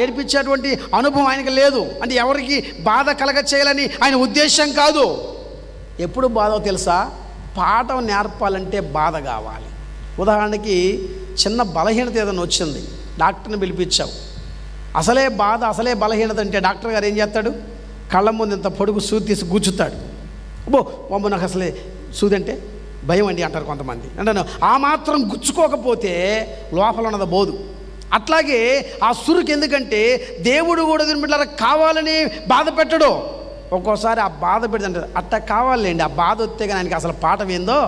ఏడిపించేటువంటి అనుభవం ఆయనకి లేదు. అంటే ఎవరికి బాధ కలగ చేయాలని ఆయన ఉద్దేశం కాదు. ఎప్పుడు బాధో తెలుసా? పాఠం నేర్పాలంటే బాధ కావాలి. ఉదాహరణకి చిన్న బలహీనత ఏదైనా వచ్చింది, డాక్టర్ని పిలిపించావు. అసలే బాధ, అసలే బలహీనత అంటే డాక్టర్ గారు ఏం చేస్తాడు? కళ్ళ ముందు ఇంత పొడుగు సూది తీసి గుచ్చుతాడు. అబ్బో నాకు అసలే సూది అంటే భయం అండి అంటారు కొంతమంది. అంటే ఆ మాత్రం గుచ్చుకోకపోతే లోపల ఉన్నది బోదు. అట్లాగే ఆ సురుకు ఎందుకంటే దేవుడు కూడా దీని కావాలని బాధ పెట్టడు. ఒక్కోసారి ఆ బాధ పెడితే అట్ట కావాలండి, ఆ బాధ వస్తే కానీ ఆయనకి అసలు పాఠం ఏందో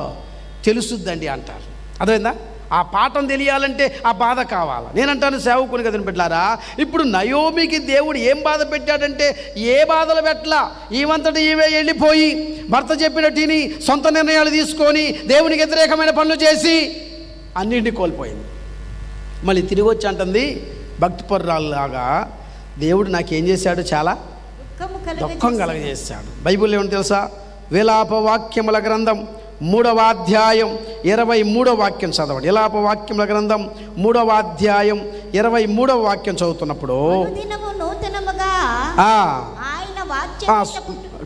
తెలుసుద్దండి అంటారు. అర్థమైందా? ఆ పాఠం తెలియాలంటే ఆ బాధ కావాలి. నేనంటాను సేవకుని కదని పెట్టారా, ఇప్పుడు నయోమికి దేవుడు ఏం బాధ పెట్టాడంటే ఏ బాధలు పెట్టలా. ఈవంతటి ఈవే వెళ్ళిపోయి భర్త చెప్పినట్టుని సొంత నిర్ణయాలు తీసుకొని దేవునికి వ్యతిరేకమైన పనులు చేసి అన్నింటినీ కోల్పోయింది. మళ్ళీ తిరిగి వచ్చి అంటుంది భక్తిపరురాల్లాగా, దేవుడు నాకేం చేశాడు? చాలా దుఃఖం కలగజేశాడు. బైబిల్ ఏమని తెలుసా? విలాప వాక్యముల గ్రంథం 3వ అధ్యాయం 23వ వాక్యం చదవండి. విలాప వాక్యముల గ్రంథం 3వ అధ్యాయం 23వ వాక్యం చదువుతున్నప్పుడు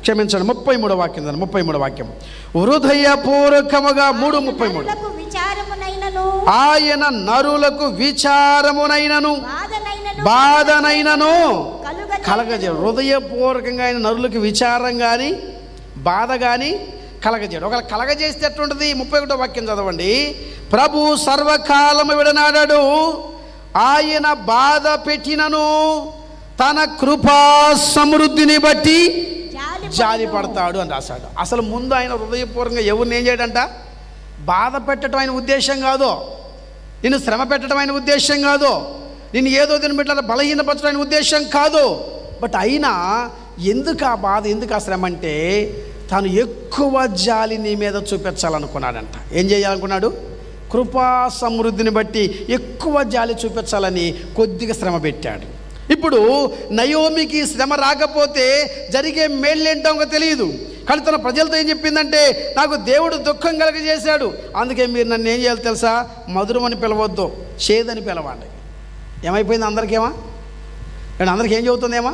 క్షమించండి 33వ వాక్యం 33వ వాక్యం. హృదయపూర్వకముగా 3:33 ఆయన నరులకు విచారమునైనను బాధనైనను కలగజేయడు. హృదయపూర్వకంగా ఆయన నరులకు విచారం కానీ బాధ కానీ కలగజేయడు. ఒకవేళ కలగజేస్తే ఎట్లుంటుంది? 31వ వాక్యం చదవండి. ప్రభు సర్వకాలము విడనాడాడు, ఆయన బాధ పెట్టినను తన కృపా సమృద్ధిని బట్టి జాలి పడతాడు అని రాశాడు. అసలు ముందు ఆయన హృదయపూర్వకంగా ఎవరిని ఏం చేయడంట? బాధ పెట్టడం ఆయన ఉద్దేశం కాదు, నిన్ను శ్రమ పెట్టడం ఆయన ఉద్దేశం కాదు, నిన్ను ఏదో దీని బిడ్డ బలహీనపరచడం ఆయన ఉద్దేశం కాదు. బట్ అయినా ఎందుకు ఆ బాధ, ఎందుకు ఆ శ్రమ అంటే తాను ఎక్కువ జాలి నీ మీద చూపించాలనుకున్నాడంట. ఏం చేయాలనుకున్నాడు? కృపా సమృద్ధిని బట్టి ఎక్కువ జాలి చూపించాలని కొద్దిగా శ్రమ పెట్టాడు. ఇప్పుడు నయోమికి శ్రమ రాకపోతే జరిగే మేళ్ళేంటో తెలియదు. కానీ తన ప్రజలతో ఏం చెప్పిందంటే, నాకు దేవుడు దుఃఖం కలగజేశాడు, అందుకే మీరు నన్ను ఏం చేయాలి తెలుసా? మధురమని పిలవద్దు, చేదని పిలవండి. ఏమైపోయింది అందరికేమా? అందరికీ ఏం చెబుతుందేమా?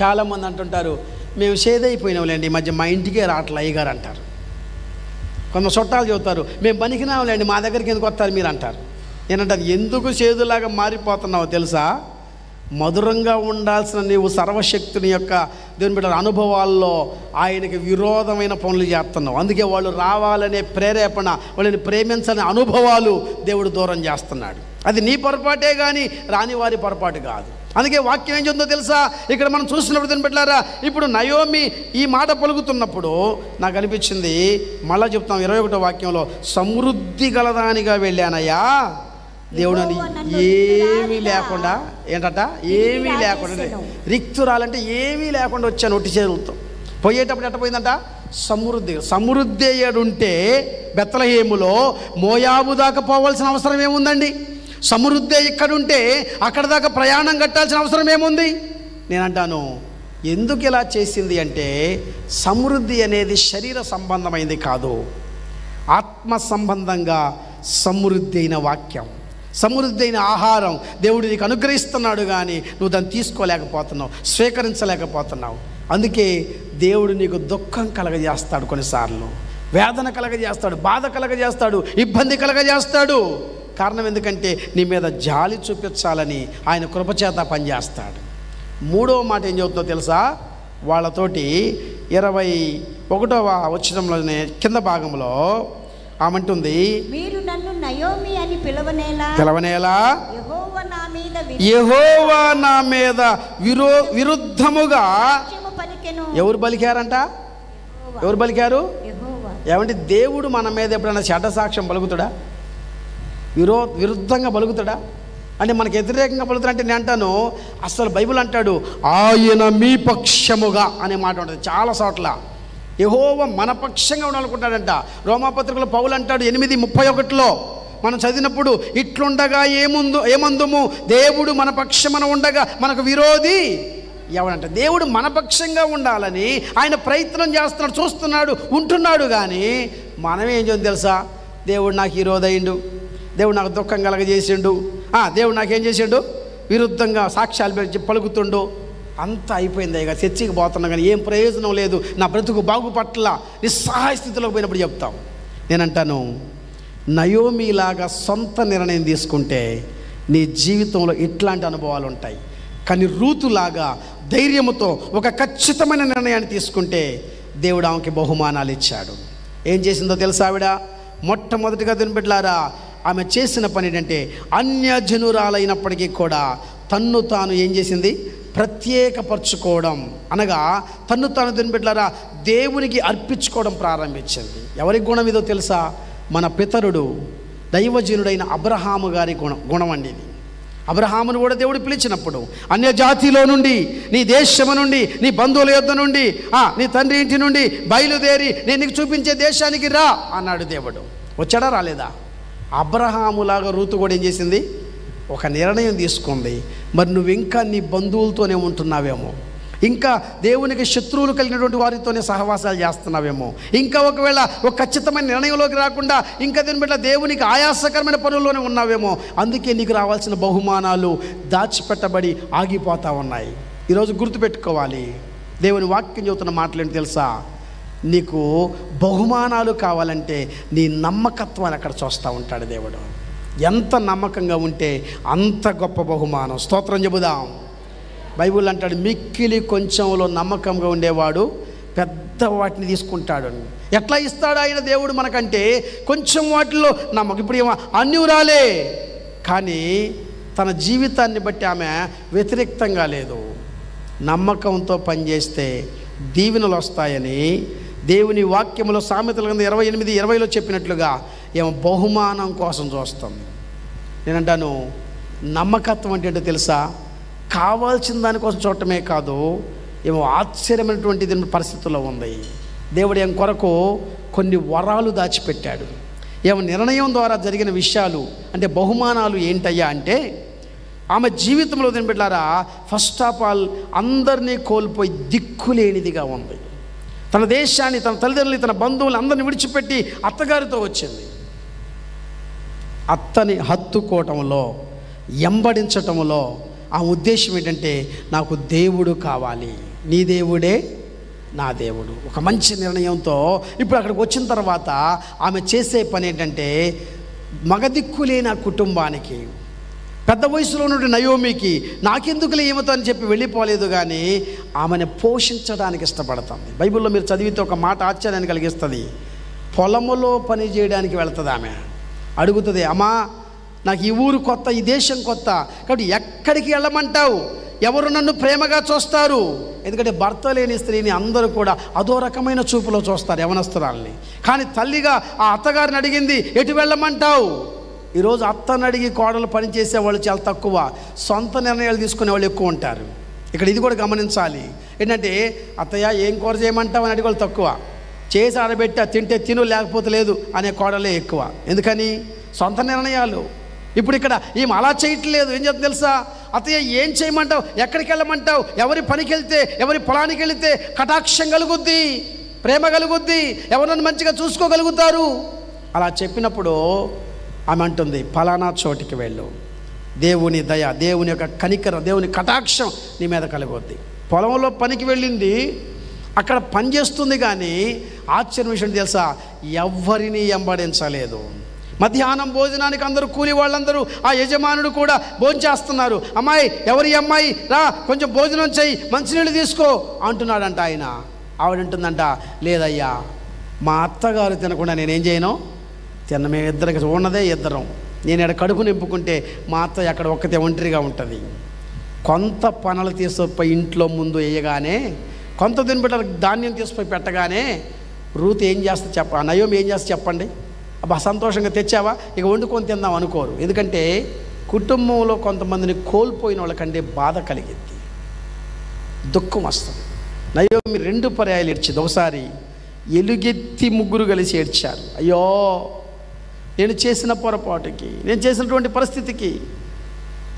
చాలామంది అంటుంటారు, మేము చేదైపోయినాంలేండి, ఈ మధ్య మా ఇంటికే రావట్లే అయ్యగారు అంటారు. కొంత చుట్టాలు చెబుతారు, మేము పనికినాంలేండి, మా దగ్గరికి ఎందుకు వస్తారు మీరు అంటారు. నేనంటారు, ఎందుకు చేదులాగా మారిపోతున్నావో తెలుసా? మధురంగా ఉండాల్సిన నీవు సర్వశక్తుని యొక్క దేవుని బిడ్డల అనుభవాల్లో ఆయనకి విరోధమైన పనులు చేస్తున్నావు. అందుకే వాళ్ళు రావాలనే ప్రేరేపణ, వాళ్ళని ప్రేమించని అనుభవాలు దేవుడు దూరం చేస్తున్నాడు. అది నీ పొరపాటే కానీ రాని వారి పొరపాటు కాదు. అందుకే వాక్యం ఏం చెందో తెలుసా? ఇక్కడ మనం చూసినప్పుడు దీన్ని పెట్టారా, ఇప్పుడు నయోమి ఈ మాట పలుకుతున్నప్పుడు నాకు అనిపించింది, మళ్ళా చెప్తాం 21వ వాక్యంలో, సమృద్ధి గలదానిగా వెళ్ళానయ్యా, దేవుడు ఏమీ లేకుండా ఏంటట, ఏమీ లేకుండా రిక్తురాలంటే ఏమీ లేకుండా వచ్చాను ఒట్టి చేతులతో. పోయేటప్పుడు ఎట్టపోయిందంట, సమృద్ధి అయ్యాడుంటే బెత్లెహేములో మోయాబు దాకా పోవాల్సిన అవసరం ఏముందండి? సమృద్ధి ఇక్కడుంటే అక్కడ దాకా ప్రయాణం కట్టాల్సిన అవసరం ఏముంది? నేనంటాను, ఎందుకు ఇలా చేసింది అంటే సమృద్ధి అనేది శరీర సంబంధమైంది కాదు, ఆత్మ సంబంధంగా సమృద్ధి అయిన వాక్యం, సమృద్ధి అయిన ఆహారం దేవుడు నీకు అనుగ్రహిస్తున్నాడు, కానీ నువ్వు దాన్ని తీసుకోలేకపోతున్నావు, స్వీకరించలేకపోతున్నావు. అందుకే దేవుడు నీకు దుఃఖం కలగజేస్తాడు, కొన్నిసార్లు వేదన కలగజేస్తాడు, బాధ కలగజేస్తాడు, ఇబ్బంది కలగజేస్తాడు. కారణం ఎందుకంటే నీ మీద జాలి చూపించాలని ఆయన కృపచేత పనిచేస్తాడు. మూడవ మాట ఏం చెబుతుందో తెలుసా? వాళ్ళతోటి 21వ వచనంలోనే కింద భాగంలో ఆమంటుంది, మీరు నన్ను నయోమి అని పిలవనేలా యెహోవా నా మీద విరుద్ధముగా ఎవరు పలికారంట? ఎవరు పలికారు? ఏమంటే దేవుడు మన మీద ఎప్పుడైనా చెడ్డ సాక్ష్యం పలుకుతాడా? విరుద్ధంగా పలుకుతాడా? అంటే మనకు వ్యతిరేకంగా పలుకుతాడు అంటే నేను అంటాను, అసలు బైబిల్ అంటాడు ఆయన మీ పక్షముగా అనే మాట ఉంటుంది చాలా చోట్ల. యెహోవా మన పక్షంగా ఉండాలనుకుంటాడంట. రోమాపత్రికలో పౌలు అంటాడు 8:31 మనం చదివినప్పుడు, ఇట్లుండగా ఏమందుము దేవుడు మన పక్షమున ఉండగా మనకు విరోధి ఎవడంట? దేవుడు మన పక్షంగా ఉండాలని ఆయన ప్రయత్నం చేస్తున్నాడు, చూస్తున్నాడు, ఉంటున్నాడు. కానీ మనం ఏం చేయం తెలుసా? దేవుడు నాకు విరోధి అయిండు, దేవుడు నాకు దుఃఖం కలగజేసిండు, దేవుడు నాకేం చేసిండు, విరుద్ధంగా సాక్ష్యాలు పలుకుతుండు, అంతా అయిపోయింది. ఇక చర్చికి పోతున్నా కానీ ఏం ప్రయోజనం లేదు, నా బ్రతుకు బాగుపట్ల నిస్సహాయ స్థితిలోకి పోయినప్పుడు చెప్తాం. నేనంటాను, నయోమిలాగా సొంత నిర్ణయం తీసుకుంటే నీ జీవితంలో ఇట్లాంటి అనుభవాలు ఉంటాయి. కానీ రూతులాగా ధైర్యంతో ఒక ఖచ్చితమైన నిర్ణయాన్ని తీసుకుంటే దేవుడు ఆమెకి బహుమానాలు ఇచ్చాడు. ఏం చేసిందో తెలుసా ఆవిడ? మొట్టమొదటిగా బిడ్డలారా, ఆమె చేసిన పని ఏంటంటే అన్యజనురాలైనప్పటికీ కూడా తన్ను తాను ఏం చేసింది? ప్రత్యేకపరచుకోవడం. అనగా తన్ను తాను బిడ్డలారా దేవునికి అర్పించుకోవడం ప్రారంభించింది. ఎవరి గుణం ఇదో తెలుసా? మన పితరుడు దైవజనుడైన అబ్రహాము గారి గుణం అండి ఇది. అబ్రహామును కూడా దేవుడు పిలిచినప్పుడు అన్యజాతిలో నుండి, నీ దేశము నుండి, నీ బంధువుల యొద్ద నుండి, నీ తండ్రి ఇంటి నుండి బయలుదేరి నేను నీకు చూపించే దేశానికి రా అన్నాడు దేవుడు. వచ్చాడా? రాలేదా? అబ్రహాములాగా రూతు కూడా ఏం చేసింది? ఒక నిర్ణయం తీసుకుంది. మరి నువ్వు ఇంకా నీ బంధువులతోనే ఉంటున్నావేమో, ఇంకా దేవునికి శత్రువులు కలిగినటువంటి వారితోనే సహవాసాలు చేస్తున్నావేమో, ఇంకా ఒకవేళ ఒక ఖచ్చితమైన నిర్ణయంలోకి రాకుండా ఇంకా దేవునికి ఆయాసకరమైన పనుల్లోనే ఉన్నావేమో. అందుకే నీకు రావాల్సిన బహుమానాలు దాచిపెట్టబడి ఆగిపోతూ ఉన్నాయి. ఈరోజు గుర్తుపెట్టుకోవాలి, దేవుని వాక్యం చెబుతున్న మాటలేంటి తెలుసా? నీకు బహుమానాలు కావాలంటే నీ నమ్మకత్వాన్ని అక్కడ చూస్తూ ఉంటాడు దేవుడు. ఎంత నమ్మకంగా ఉంటే అంత గొప్ప బహుమానం. స్తోత్రం చెబుదాం. బైబిల్ అంటాడు, మిక్కిలి కొంచెంలో నమ్మకంగా ఉండేవాడు పెద్ద వాటిని తీసుకుంటాడు. ఎట్లా ఇస్తాడు ఆయన దేవుడు మనకంటే? కొంచెం వాటిలో నమ్మకం. ఇప్పుడు ఏమో అన్యురాలే, కానీ తన జీవితాన్ని బట్టి ఆమె వ్యతిరేక్తంగా లేదు. నమ్మకంతో పనిచేస్తే దీవెనలు వస్తాయని దేవుని వాక్యములో సామెతల గ్రంథం 28:20 చెప్పినట్లుగా ఏమో బహుమానం కోసం చూస్తుంది. నేనంటాను, నమ్మకత్వం అంటే ఏంటో తెలుసా? కావాల్సిన దానికోసం చూడటమే కాదు, ఏమో ఆశ్చర్యమైనటువంటి పరిస్థితుల్లో ఉంది. దేవుడు ఏం కొరకు కొన్ని వరాలు దాచిపెట్టాడు. ఏమో నిర్ణయం ద్వారా జరిగిన విషయాలు అంటే బహుమానాలు ఏంటయ్యా అంటే, ఆమె జీవితంలో బిడ్డలారా ఫస్ట్ ఆఫ్ ఆల్ అందరినీ కోల్పోయి దిక్కులేనిదిగా ఉంది. తన దేశాన్ని, తన తల్లిదండ్రులు, తన బంధువులు అందరిని విడిచిపెట్టి అత్తగారితో వచ్చింది. అత్తని హత్తుకోవటంలో, ఎంబడించటంలో ఆ ఉద్దేశం ఏంటంటే, నాకు దేవుడు కావాలి, నీ దేవుడే నా దేవుడు. ఒక మంచి నిర్ణయంతో ఇప్పుడు అక్కడికి వచ్చిన తర్వాత ఆమె చేసే పని ఏంటంటే, మగదిక్కులేని ఆ కుటుంబానికి, పెద్ద వయసులో ఉన్నటువంటి నయోమికి నాకెందుకులే ఏమతో అని చెప్పి వెళ్ళిపోలేదు, కానీ ఆమెను పోషించడానికి ఇష్టపడుతుంది. బైబిల్లో మీరు చదివితే ఒక మాట ఆశ్చర్యాన్ని కలిగిస్తుంది. పొలములో పని చేయడానికి వెళ్తుంది ఆమె. అడుగుతుంది, అమ్మా నాకు ఈ ఊరు కొత్త, ఈ దేశం కొత్త, కాబట్టి ఎక్కడికి వెళ్ళమంటావు? ఎవరు నన్ను ప్రేమగా చూస్తారు? ఎందుకంటే భర్త లేని స్త్రీని అందరూ కూడా అదో రకమైన చూపులో చూస్తారు, యవనస్తురాల్ని. కానీ తల్లిగా ఆ అత్తగారిని అడిగింది, ఎటు వెళ్ళమంటావు? ఈరోజు అత్తని అడిగి కోడలు పనిచేసే వాళ్ళు చాలా తక్కువ, సొంత నిర్ణయాలు తీసుకునే వాళ్ళు ఎక్కువ ఉంటారు. ఇక్కడ ఇది కూడా గమనించాలి. ఏంటంటే, అత్తయ్య ఏం కూర చేయమంటావు అని అడిగే వాళ్ళు తక్కువ, చేసి ఆడబెట్టా తింటే తిను లేకపోతే లేదు అనే కోడలే ఎక్కువ. ఎందుకని? సొంత నిర్ణయాలు. ఇప్పుడు ఇక్కడ ఈమె అలా చేయట్లేదు. ఏం చేస్తుంది తెలుసా? అతయ్య ఏం చేయమంటావు, ఎక్కడికి వెళ్ళమంటావు, ఎవరి పనికి వెళ్తే, ఎవరి పొలానికి వెళితే కటాక్షం కలుగుద్ది, ప్రేమ కలుగుద్ది, ఎవరన్నా మంచిగా చూసుకోగలుగుతారు. అలా చెప్పినప్పుడు ఆమె అంటుంది, ఫలానా చోటికి వెళ్ళు, దేవుని దయ, దేవుని యొక్క కనికరం, దేవుని కటాక్షం నీ మీద కలుగుద్ది. పొలంలో పనికి వెళ్ళింది, అక్కడ పని చేస్తుంది, కానీ ఆశ్చర్య విషయం తెలుసా, ఎవ్వరిని వెంబడించలేదు. మధ్యాహ్నం భోజనానికి అందరూ కూలి వాళ్ళందరూ, ఆ యజమానుడు కూడా భోజనం చేస్తున్నారు. అమ్మాయి, ఎవరి అమ్మాయి, రా కొంచెం భోజనం చెయ్యి, మంచినీళ్ళు తీసుకో అంటున్నాడంట ఆయన. ఆవిడంటుందంట, లేదయ్యా, మా అత్తగారు తినకుండా నేనేం చేయను, మేము ఇద్దరికి ఉన్నదే ఇద్దరం, నేను ఇక్కడ కడుపు నింపుకుంటే మా అత్త అక్కడ ఒక్కతే ఒంటరిగా ఉంటుంది. కొంత పనులు తీసుకుపోయి ఇంట్లో ముందు వేయగానే, కొంత తినబెట్ట ధాన్యం తీసుకుపోయి పెట్టగానే రూత్ ఏం చేస్తా నయోమి ఏం చేస్తా చెప్పండి? అబ్బా సంతోషంగా తెచ్చావా, ఇక వండుకొని తిందాం అనుకోరు. ఎందుకంటే కుటుంబంలో కొంతమందిని కోల్పోయిన వాళ్ళకంటే బాధ కలిగింది, దుఃఖం వస్తుంది. నయోమి 2 పర్యాయాలు ఏడ్చింది. ఒకసారి ఎలుగెత్తి ముగ్గురు కలిసి ఏడ్చారు. అయ్యో, నేను చేసిన పొరపాటుకి, నేను చేసినటువంటి పరిస్థితికి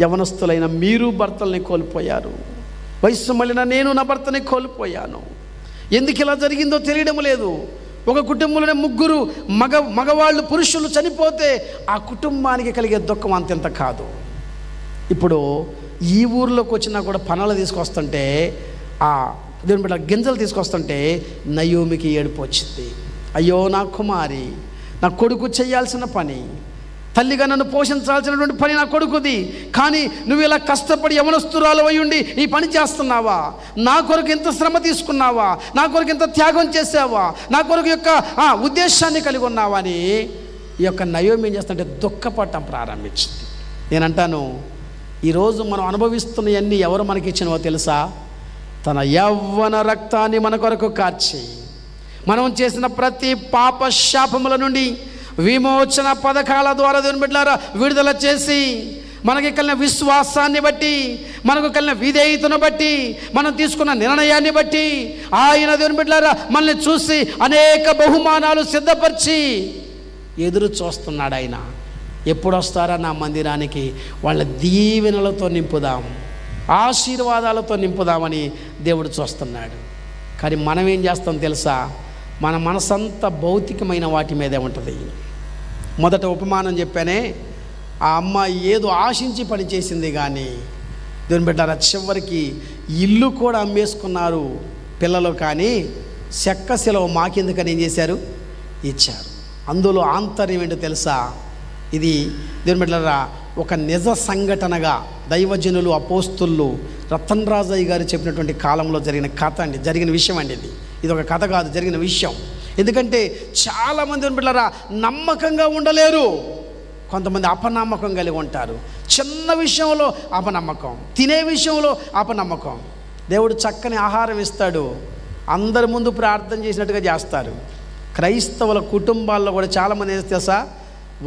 యవనస్తులైన మీరు భర్తల్ని కోల్పోయారు, వయస్సు మళ్ళిన నేను నా భర్తని కోల్పోయాను, ఎందుకు ఇలా జరిగిందో తెలియడం లేదు. ఒక కుటుంబంలోనే 3 మగవాళ్ళు, పురుషులు చనిపోతే ఆ కుటుంబానికి కలిగే దుఃఖం అంతెంత కాదు. ఇప్పుడు ఈ ఊర్లోకి వచ్చినా కూడా పనులు తీసుకొస్తుంటే, ఆ దేవుని బిడ్డ గింజలు తీసుకొస్తుంటే నయోమికి ఏడుపు వచ్చింది. అయ్యో నా కుమారి, నా కొడుకు చేయాల్సిన పని, తల్లిగా నన్ను పోషించాల్సినటువంటి పని నా కొడుకుది, కానీ నువ్వు ఇలా కష్టపడి యవనస్తురాలు అయి ఉండి ఈ పని చేస్తున్నావా, నా కొరకు ఎంత శ్రమ తీసుకున్నావా, నా కొరకు ఎంత త్యాగం చేసావా, నా కొరకు యొక్క ఉద్దేశాన్ని కలిగి ఉన్నావా అని ఈ యొక్క నయోమి ఏం చేస్తుంటే దుఃఖపడటం ప్రారంభించింది. నేనంటాను, ఈరోజు మనం అనుభవిస్తున్నవన్నీ ఎవరు మనకి ఇచ్చినవో తెలుసా? తన యవ్వన రక్తాన్ని మన కొరకు కార్చి మనం చేసిన ప్రతి పాప శాపముల నుండి విమోచన పథకాల ద్వారా దేవుని బిడ్డలారా విడుదల చేసి, మనకి కలిగిన విశ్వాసాన్ని బట్టి, మనకు కలిగిన విధేయతను బట్టి, మనం తీసుకున్న నిర్ణయాన్ని బట్టి ఆయన దేవుని బిడ్డలారా మనల్ని చూసి అనేక బహుమానాలు సిద్ధపరిచి ఎదురు చూస్తున్నాడు. ఆయన ఎప్పుడు వస్తారా నా మందిరానికి, వాళ్ళ దీవెనలతో నింపుదాం, ఆశీర్వాదాలతో నింపుదామని దేవుడు చూస్తున్నాడు. కానీ మనం ఏం చేస్తాం తెలుసా? మన మనసంతా భౌతికమైన వాటి మీదే ఉంటుంది. మొదట ఉపమానం చెప్పానే, ఆ అమ్మాయి ఏదో ఆశించి పనిచేసింది, కానీ దేవుని బిడ్డలారా చివరికి ఇల్లు కూడా అమ్మేసుకున్నారు పిల్లలు, కానీ చెక్క సెలవు మాకెందుకని ఏం చేశారు, ఇచ్చారు. అందులో ఆంతర్యం ఏంటో తెలుసా? ఇది దేవుని బిడ్డలారా ఒక నిజ సంఘటనగా దైవజనులు, అపోస్తులు, రతన్ రాజయ్య గారు చెప్పినటువంటి కాలంలో జరిగిన కథ అండి, జరిగిన విషయం అండి. ఇది ఒక కథ కాదు, జరిగిన విషయం. ఎందుకంటే చాలామంది బిడ్డలారా నమ్మకంగా ఉండలేరు, కొంతమంది అపనమ్మకం కలిగి ఉంటారు. చిన్న విషయంలో అపనమ్మకం, తినే విషయంలో అపనమ్మకం. దేవుడు చక్కని ఆహారం ఇస్తాడు, అందరి ముందు ప్రార్థన చేసినట్టుగా చేస్తారు. క్రైస్తవుల కుటుంబాల్లో కూడా చాలామంది ఏం తెలుసా,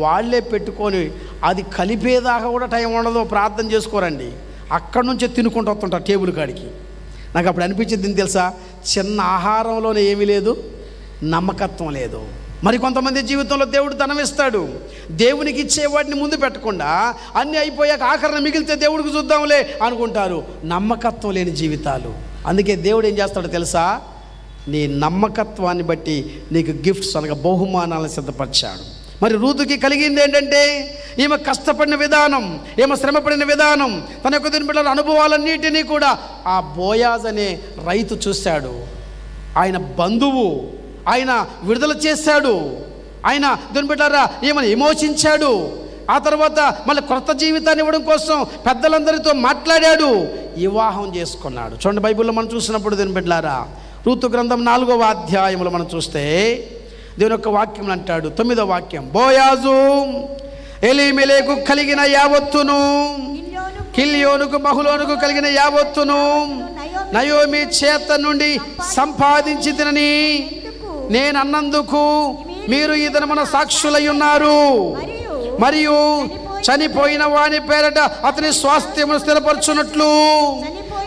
వాళ్ళే పెట్టుకొని అది కలిపేదాకా కూడా టైం ఉండదు, ప్రార్థన చేసుకోరండి, అక్కడి నుంచే తినుకుంటూ వస్తుంటారు టేబుల్ కాడికి. నాకు అప్పుడు అనిపించింది తెలుసా, చిన్న ఆహారంలోనే ఏమీ లేదు, నమ్మకత్వం లేదు. మరి కొంతమంది జీవితంలో దేవుడు ధనం ఇస్తాడు, దేవునికి ఇచ్చే వాటిని ముందు పెట్టకుండా అన్నీ అయిపోయాక ఆఖరణ మిగిలితే దేవుడికి చూద్దాంలే అనుకుంటారు. నమ్మకత్వం లేని జీవితాలు. అందుకే దేవుడు ఏం చేస్తాడో తెలుసా, నీ నమ్మకత్వాన్ని బట్టి నీకు గిఫ్ట్స్ అనగా బహుమానాలను సిద్ధపరిచాడు. మరి రూతుకి కలిగింది ఏంటంటే, ఈమె కష్టపడిన విధానం, ఈమె శ్రమపడిన విధానం, తన యొక్క దేవుని బిడ్డల అనుభవాలన్నిటినీ కూడా ఆ బోయాజ్ అనే రైతు చూశాడు. ఆయన బంధువు, ఆయన విడుదల చేశాడు, ఆయన దేవుని బిడ్డలారా ఈమెను విమోచించాడు. ఆ తర్వాత మళ్ళీ కొత్త జీవితాన్ని ఇవ్వడం కోసం పెద్దలందరితో మాట్లాడాడు, వివాహం చేసుకున్నాడు. చూడండి, బైబిల్లో మనం చూసినప్పుడు దేవుని బిడ్డలారా రూతు గ్రంథం 4వ అధ్యాయంలో మనం చూస్తే దేవుని యొక్క వాక్యం అంటాడు, 9వ వాక్యం, బోయాజు ఎలీమెలెకు కలిగిన యావత్తును, కిల్యోనుకు మహులోనుకు కలిగిన యావత్తును నయోమి చేత నుండి సంపాదించి తినని నేను అన్నందుకు మీరు ఈ దినమున సాక్షులై ఉన్నారు. మరియు చనిపోయిన వాని పేరట అతని స్వాస్థ్యమును స్థిరపరచున్నట్లు,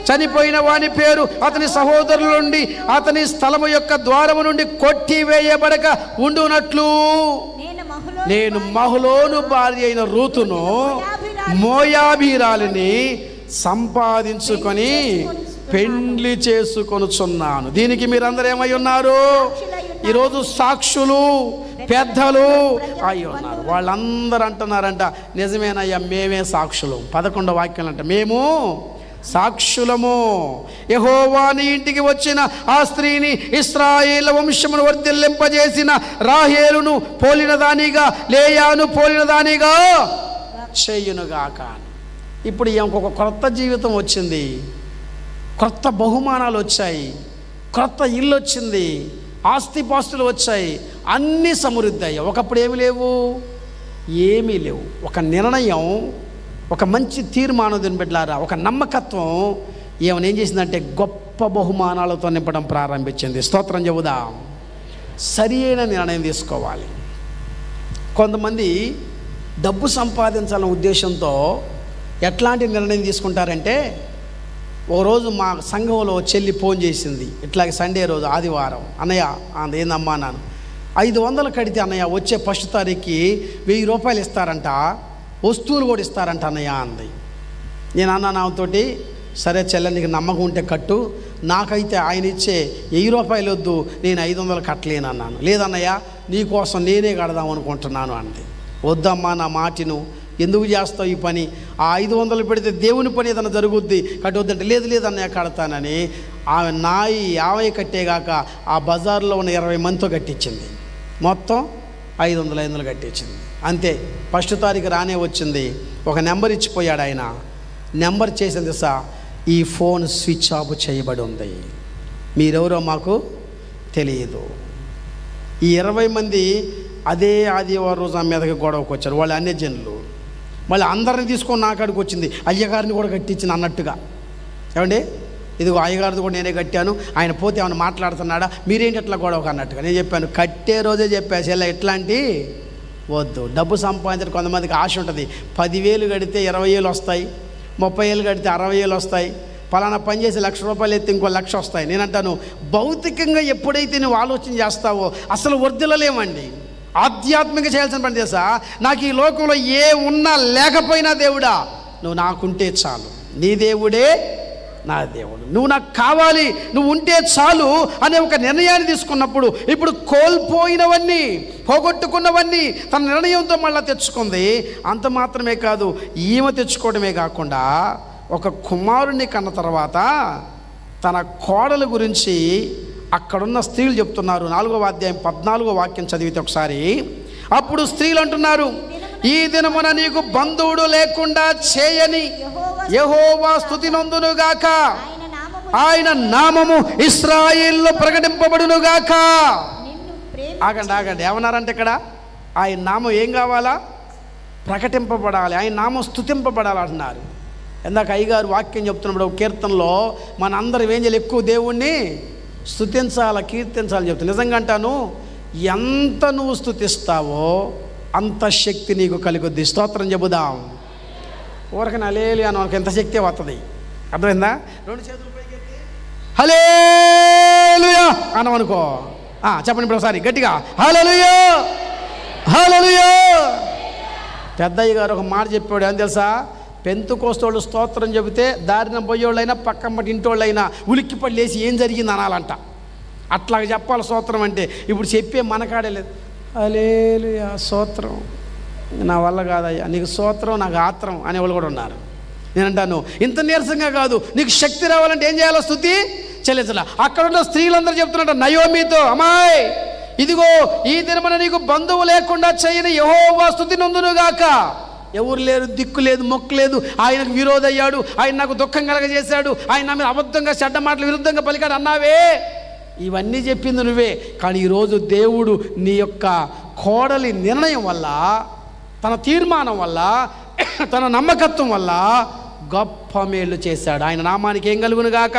చనిపోయిన వాని పేరు అతని సహోదరుల నుండి అతని స్థలము యొక్క ద్వారము నుండి కొట్టివేయబడక ఉండునట్లు నేను మహలోను భార్య అయిన రూతును మోయాబీరాలిని సంపాదించుకొని పెండ్లి చేసుకొనుచున్నాను. దీనికి మీరందరూ ఏమై ఉన్నారు? ఈరోజు సాక్షులు, పెద్దలు అయి ఉన్నారు. వాళ్ళందరూ అంటున్నారంట, నిజమేనయ్యా మేమే సాక్షులు. 11వ వాక్యం అంట, మేము సాక్షులము. యెహోవా నీ ఇంటికి వచ్చిన ఆ స్త్రీని ఇశ్రాయేలు వంశమును వర్ధిల్లింపజేసిన రాహేలును పోలిన దానిగా, లేయాను పోలిన దానిగా చేయునుగాక. ఇప్పుడు ఇంకొక క్రొత్త జీవితం వచ్చింది, క్రొత్త బహుమానాలు వచ్చాయి, క్రొత్త ఇల్లు వచ్చింది, ఆస్తిపాస్తులు వచ్చాయి, అన్నీ సమృద్ధి అయ్యాయి. ఒకప్పుడు ఏమి లేవు, ఏమీ లేవు. ఒక నిర్ణయం, ఒక మంచి తీర్మానం తినబెట్లారా, ఒక నమ్మకత్వం ఏమైనా ఏం చేసిందంటే గొప్ప బహుమానాలతో నింపడం ప్రారంభించింది. స్తోత్రం చెబుదాం. సరి అయిన నిర్ణయం తీసుకోవాలి. కొంతమంది డబ్బు సంపాదించాలనే ఉద్దేశంతో ఎట్లాంటి నిర్ణయం తీసుకుంటారంటే, ఓ రోజు మా సంఘంలో చెల్లి ఫోన్ చేసింది, ఇట్లాగే సండే రోజు ఆదివారం, అన్నయ్య అంది. ఏందమ్మా అన్నాను. 500 కడితే అన్నయ్య వచ్చే 1వ తారీఖుకి 1000 రూపాయలు ఇస్తారంట, వస్తువులు కూడా ఇస్తారంట అన్నయ్య అంది. నేను అన్నాను ఆమెతోటి, సరే చెల్లె నీకు నమ్మకం ఉంటే కట్టు, నాకైతే ఆయన ఇచ్చే 1000 రూపాయలు వద్దు, నేను 500 కట్టలేను అన్నాను. లేదన్నయ్య నీకోసం నేనే కడదాం అనుకుంటున్నాను అంది. వద్దమ్మా నా మాటిను, ఎందుకు చేస్తావు ఈ పని, ఆ 500 పెడితే దేవుని పని ఏదైనా జరుగుద్ది, కట్టవద్దంటే లేదు లేదన్నయ్య కడతానని ఆమె 50 కట్టేగాక ఆ బజార్లో ఉన్న 20 మందితో కట్టించింది. మొత్తం 500 కట్టించింది. అంతే. 1వ తారీఖు రానే వచ్చింది. ఒక నెంబర్ ఇచ్చిపోయాడు ఆయన. నెంబర్ చేసింది ఈ ఫోన్ స్విచ్ ఆఫ్ చేయబడి ఉంది, మీరెవరో మాకు తెలియదు. ఈ 20 మంది అదే ఆదివారం రోజు ఆమె మీదకి గొడవకు వచ్చారు. వాళ్ళు అన్ని జనులు. మళ్ళీ అందరిని తీసుకొని నా కాడికి వచ్చింది, అయ్యగారిని కూడా కట్టించింది అన్నట్టుగా. ఏమండి, ఇదిగో అయ్యగారిది కూడా నేనే కట్టాను, ఆయన పోతే ఏమైనా మాట్లాడుతున్నాడా, మీరేంటి ఎట్లా గొడవకు అన్నట్టుగా. నేను చెప్పాను, కట్టే రోజే చెప్పాను ఇలా ఎట్లాంటి వద్దు. డబ్బు సంపాదించడం కొంతమందికి ఆశ ఉంటుంది. 10,000 కడితే 20,000 వస్తాయి, 30,000 కడితే 60,000 వస్తాయి, పలానా పని చేసి 1,00,000 రూపాయలు ఎత్తి ఇంకో 1,00,000 వస్తాయి. నేను అంటాను, భౌతికంగా ఎప్పుడైతే నువ్వు ఆలోచన చేస్తావో అసలు వర్ధిల్లలేమండి. ఆధ్యాత్మిక చేయాల్సిన పని చేసా, నాకు ఈ లోకంలో ఏ ఉన్నా లేకపోయినా దేవుడా నువ్వు నాకుంటే చాలు, నీ దేవుడే నా దేవుడు, నువ్వు నాకు కావాలి, నువ్వు ఉంటే చాలు అనే ఒక నిర్ణయాన్ని తీసుకున్నప్పుడు ఇప్పుడు కోల్పోయినవన్నీ, పోగొట్టుకున్నవన్నీ తన నిర్ణయంతో మళ్ళీ తెచ్చుకుంది. అంత మాత్రమే కాదు, ఈమె తెచ్చుకోవడమే కాకుండా ఒక కుమారుణ్ణి కన్న తర్వాత తన కోడల గురించి అక్కడున్న స్త్రీలు చెప్తున్నారు. 4వ అధ్యాయం 14వ వాక్యం చదివితే ఒకసారి. అప్పుడు స్త్రీలు అంటున్నారు, ఈ దినమున నీకు బంధువుడు లేకుండా చేయని యెహోవా స్తుతి నొందునుగాక, ఆయన నామము ఇశ్రాయేలులో ప్రకటింపబడునుగాక. ఆగండి, ఏమన్నారంటే ఇక్కడ ఆయన నామం ఏం కావాలా? ప్రకటింపబడాలి, ఆయన నామం స్తుతింపబడాలి అంటున్నారు. ఇందాక అయ్యగారు వాక్యం చెప్తున్నప్పుడు కీర్తనలో మన అందరం ఏం చేయాలి? ఎక్కువ దేవుణ్ణి స్తుతించాలి, కీర్తించాలి చెప్తాను. నిజంగా అంటాను, ఎంత నువ్వు స్తుతిస్తావో అంత శక్తి నీకు కలుగుద్ది. స్తోత్రం చెబుదాం. ఊరకని హల్లెలూయా అని మనకు ఎంత శక్తి వస్తుంది, అర్థమైందా? 2 చేతులు పైకెత్తి హల్లెలూయా అనం అనుకో. చెప్పండి ఇప్పుడు ఒకసారి గట్టిగా, హల్లెలూయా హల్లెలూయా. పెద్దయ్య గారు ఒక మాట చెప్పాడు, ఏం తెలుసా? పెంతుకోస్తోళ్ళు స్తోత్రం చెబితే దారిన పోయేవాళ్ళైనా పక్కమ్మటి ఇంటోళ్ళైనా ఉలిక్కిపడి లేచి ఏం జరిగింది అనాలంట. అట్లాగ చెప్పాలి స్తోత్రం అంటే. ఇప్పుడు చెప్పే మనకాడే లేదు. హల్లెలూయా స్తోత్రం, నా వల్ల కాదయ్యా, నీకు స్తోత్రం నాకు ఆత్రం అనేవాళ్ళు కూడా ఉన్నారు. నేను అంటాను, ఇంత నీరసంగా కాదు, నీకు శక్తి రావాలంటే ఏం చేయాలో? స్తుతి చెల్లించాల. అక్కడున్న స్త్రీలందరూ చెప్తున్నట్టు నయోమితో, అమ్మాయి ఇదిగో ఈ దినమున నీకు బంధువు లేకుండా చేయని యెహోవా స్తుతి నొందునుగాక. ఎవరు లేరు, దిక్కు లేదు, మొక్కు లేదు, ఆయనకు విరోధయ్యాడు, ఆయన నాకు దుఃఖం కలగజేశాడు, ఆయన నా మీద అబద్ధంగా చెడ్డ మాటలు విరుద్ధంగా పలికాడు అన్నావే, ఇవన్నీ చెప్పింది నువ్వే. కానీ ఈరోజు దేవుడు నీ యొక్క కోడలి నిర్ణయం వల్ల, తన తీర్మానం వల్ల, తన నమ్మకత్వం వల్ల గొప్ప మేలు చేశాడు. ఆయన నామానికి ఏం కలుగునుగాక?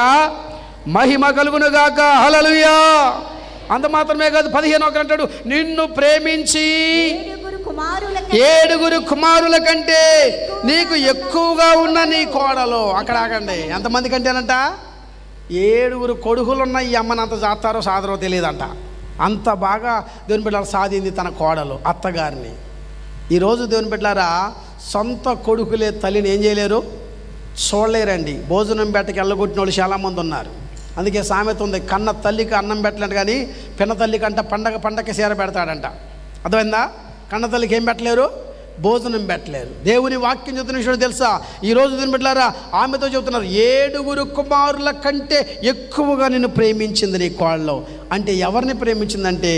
మహిమ కలుగునుగాక. హల్లెలూయా. అంత మాత్రమే కాదు, 15 అంటాడు, నిన్ను ప్రేమించి 7 కుమారుల కంటే నీకు ఎక్కువగా ఉన్న నీ కోడలు. అక్కడ ఆగండి, ఎంతమంది కంటేనంట? 7 కొడుకులున్న ఈ అమ్మని అంత జాతారో సాదరో తెలియదంట. అంత బాగా దేవుని బిడ్డలు సాధింది తన కోడలు, అత్తగారిని. ఈరోజు దేవుని బిడ్డలారా, సొంత కొడుకులే తల్లిని ఏం చేయలేరు, చూడలేరండి. భోజనం పెట్టకి వెళ్ళగొట్టిన వాళ్ళు చాలామంది ఉన్నారు. అందుకే సామెత ఉంది, కన్న తల్లికి అన్నం పెట్టలేంట కానీ పిన్న తల్లికి అంట పండగకి చీర పెడతాడంట. అర్థమైందా? కన్న తల్లికి ఏం పెట్టలేరు, భోజనం పెట్టలేరు. దేవుని వాక్యం చెబుతున్న విషయం తెలుసా? ఈరోజు దీని బిడ్డలారా, ఆమెతో చెబుతున్నారు, 7 కుమారుల కంటే ఎక్కువగా నిన్ను ప్రేమించింది నీ కోళ్ళలో. అంటే ఎవరిని ప్రేమించిందంటే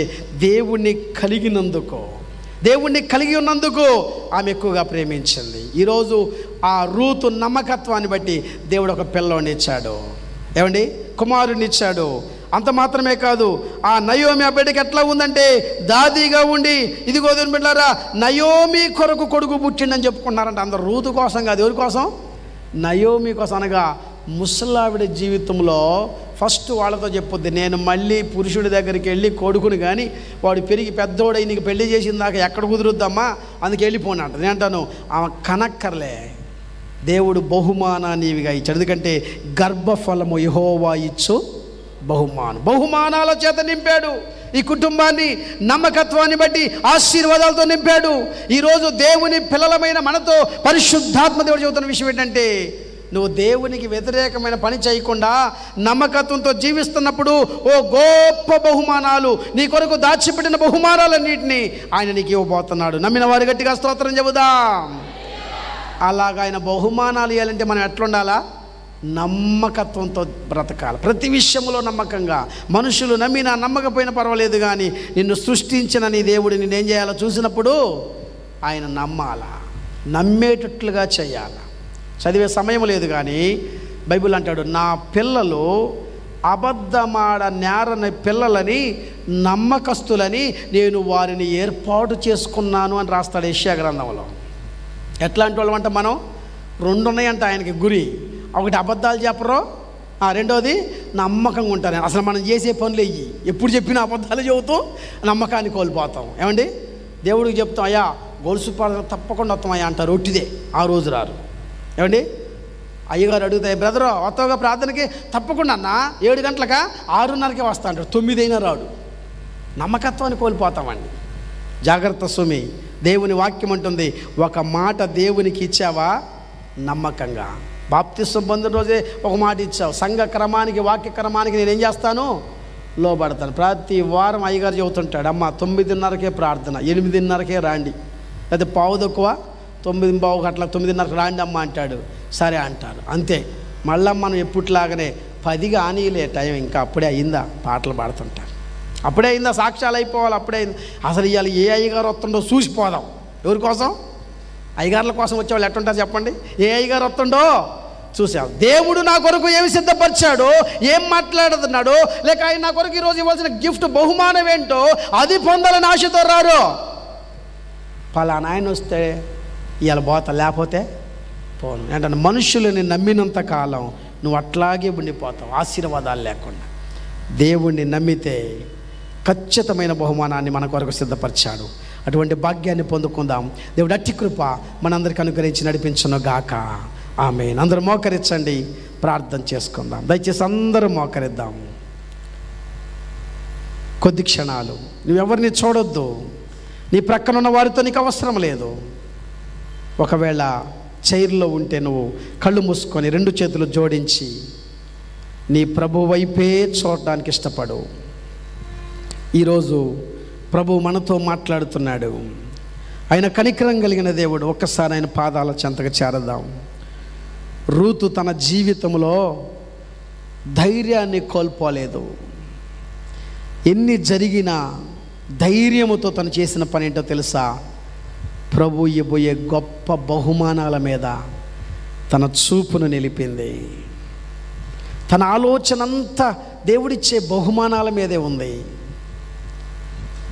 దేవుణ్ణి కలిగినందుకు, దేవుణ్ణి కలిగి ఉన్నందుకు ఆమె ఎక్కువగా ప్రేమించింది. ఈరోజు ఆ రూతు నమ్మకత్వాన్ని బట్టి దేవుడు ఒక పిల్లోని ఇచ్చాడు. ఏమండి? కుమారుడిని ఇచ్చాడు. అంత మాత్రమే కాదు, ఆ నయోమి ఆ బిడ్డకి ఎట్లా ఉందంటే దాదీగా ఉండి, ఇదిగో దేవుని బిడ్డలారా, నయోమి కొరకు కొడుకు పుట్టిండని చెప్పుకున్నారంట. అందరు రూతు కోసం కాదు, ఎవరి కోసం? నయోమి కోసం. అనగా ముసలావిడ జీవితంలో ఫస్ట్ వాళ్ళతో చెప్పొద్ది, నేను మళ్ళీ పురుషుడి దగ్గరికి వెళ్ళి కొడుకుని కానీ వాడు పెరిగి పెద్దోడై నీకు పెళ్లి చేసిన దాకా ఎక్కడ కుదురుద్దమ్మా, అందుకు వెళ్ళిపోయిన అంట. నేను అంటాను, ఆమె కనక్కర్లే, దేవుడు బహుమానాన్ని ఇవిగా ఇచ్చాడు. ఎందుకంటే గర్భఫలము యెహోవా ఇచ్చు బహుమానాల చేత నింపాడు. ఈ కుటుంబాన్ని నమ్మకత్వాన్ని బట్టి ఆశీర్వాదాలతో నింపాడు. ఈరోజు దేవుని పిల్లలమైన మనతో పరిశుద్ధాత్మ దేవుడు చెబుతున్న విషయం ఏంటంటే, నువ్వు దేవునికి వ్యతిరేకమైన పని చేయకుండా నమ్మకత్వంతో జీవిస్తున్నప్పుడు ఓ గొప్ప బహుమానాలు, నీ కొరకు దాచిపెట్టిన బహుమానాలన్నింటినీ ఆయన నీకు ఇవ్వబోతున్నాడు. నమ్మిన వారు గట్టిగా స్తోత్రం చెబుదాం. అలాగా ఆయన బహుమానాలు ఇవ్వాలంటే మనం ఎట్లుండాలా? నమ్మకత్వంతో బ్రతకాలి. ప్రతి విషయంలో నమ్మకంగా. మనుషులు నమ్మినా నమ్మకపోయినా పర్వాలేదు, కానీ నిన్ను సృష్టించిన నీ దేవుడు నిన్నేం చేయాలో చూసినప్పుడు ఆయన నమ్మాలా, నమ్మేటట్లుగా చేయాలా. చదివే సమయం లేదు కానీ బైబిల్ అంటాడు, నా పిల్లలు అబద్ధమాడ నేరని పిల్లలని నమ్మకస్తులని నేను వారిని ఏర్పాటు చేసుకున్నాను అని రాస్తాడు యెషయా గ్రంథంలో. ఎట్లాంటి వాళ్ళం అంటే మనం 2 ఉన్నాయంట ఆయనకి గురి. ఒకటి అబద్ధాలు చెప్పరు, రెండోది నమ్మకంగా ఉంటారు. అసలు మనం చేసే పనులు ఇవి. ఎప్పుడు చెప్పినా అబద్ధాలు చెబుతూ నమ్మకాన్ని కోల్పోతాం. ఏమండి? దేవుడికి చెప్తాం, అయ్యా గొలుసు పాద తప్పకుండా వస్తాం అయ్యా అంటారు, ఒట్టిదే ఆ రోజు రారు. ఏమండి? అయ్యగారు అడుగుతాయి, బ్రదరు వస్తావుగా ప్రార్థనకి? తప్పకుండా అన్న, 7 గంటలకా 6:30కే వస్తా అంటారు, 9 అయినా రాడు. నమ్మకత్వాన్ని కోల్పోతామండి. జాగ్రత్త సుమి. దేవుని వాక్యం అంటుంది, ఒక మాట దేవునికి ఇచ్చావా నమ్మకంగా. బాప్తిస్వం పొందిన రోజే ఒక మాట ఇచ్చావు. సంఘ క్రమానికి, వాక్య క్రమానికి నేనేం చేస్తాను? లోబడతాను. ప్రతి వారం అయ్యగారు చెబుతుంటాడు, అమ్మ 9:30కే ప్రార్థన, 8:30కే రాండి, లేదా పావు తక్కువ 9:15 అట్లా 9:30కి రాండి అమ్మ అంటాడు. సరే అంటారు, అంతే. మళ్ళీ మనం ఎప్పుట్లాగానే 10కి ఆనీలే టైం, ఇంకా అప్పుడే అయిందా పాటలు పాడుతుంటారు, అప్పుడే అయిందా సాక్ష్యాలు అయిపోవాలి, అప్పుడే అయింది. అసలు ఇవాళ ఏ అయ్యగారు వస్తుండో చూసిపోదాం. ఎవరి కోసం? అయ్యగారుల కోసం వచ్చేవాళ్ళు ఎట్టుంటారు చెప్పండి? ఏ అయ్యగారు వస్తుండో చూసాం. దేవుడు నా కొరకు ఏమి సిద్ధపరిచాడో, ఏం మాట్లాడుతున్నాడో, లేక ఆయన నా కొరకు ఈరోజు ఇవ్వాల్సిన గిఫ్ట్ బహుమానం ఏంటో అది పొందాలని ఆశతో రారు. పలానా ఆయన వస్తే ఇవాళ పోతా, లేకపోతే పోను. ఏంటంటే మనుషులని నమ్మినంత కాలం నువ్వు అట్లాగే ఉండిపోతావు, ఆశీర్వాదాలు లేకుండా. దేవుణ్ణి నమ్మితే ఖచ్చితమైన బహుమానాన్ని మన కొరకు సిద్ధపరిచాడు. అటువంటి భాగ్యాన్ని పొందుకుందాం. దేవుడు అట్టి కృప మనందరికీ అనుగ్రహించి నడిపించును గాక. ఆమేన్. అందరూ మోకరించండి, ప్రార్థన చేసుకుందాం. దయచేసి అందరూ మోకరిద్దాం. కొద్ది క్షణాలు నువ్వెవరిని చూడొద్దు. నీ ప్రక్కన ఉన్న వారితో నీకు అవసరం లేదు. ఒకవేళ చైర్లో ఉంటే నువ్వు కళ్ళు మూసుకొని 2 చేతులు జోడించి నీ ప్రభు వైపే చూడడానికి ఇష్టపడు. ఈరోజు ప్రభు మనతో మాట్లాడుతున్నాడు. ఆయన కనికరం కలిగిన దేవుడు. ఒక్కసారి ఆయన పాదాల చెంతకు చేరదాం. రూతు తన జీవితంలో ధైర్యాన్ని కోల్పోలేదు. ఎన్ని జరిగినా ధైర్యముతో తను చేసిన పని ఏంటో తెలుసా? ప్రభు ఇవ్వబోయే గొప్ప బహుమానాల మీద తన చూపును నిలిపింది. తన ఆలోచన అంతా దేవుడిచ్చే బహుమానాల మీదే ఉంది.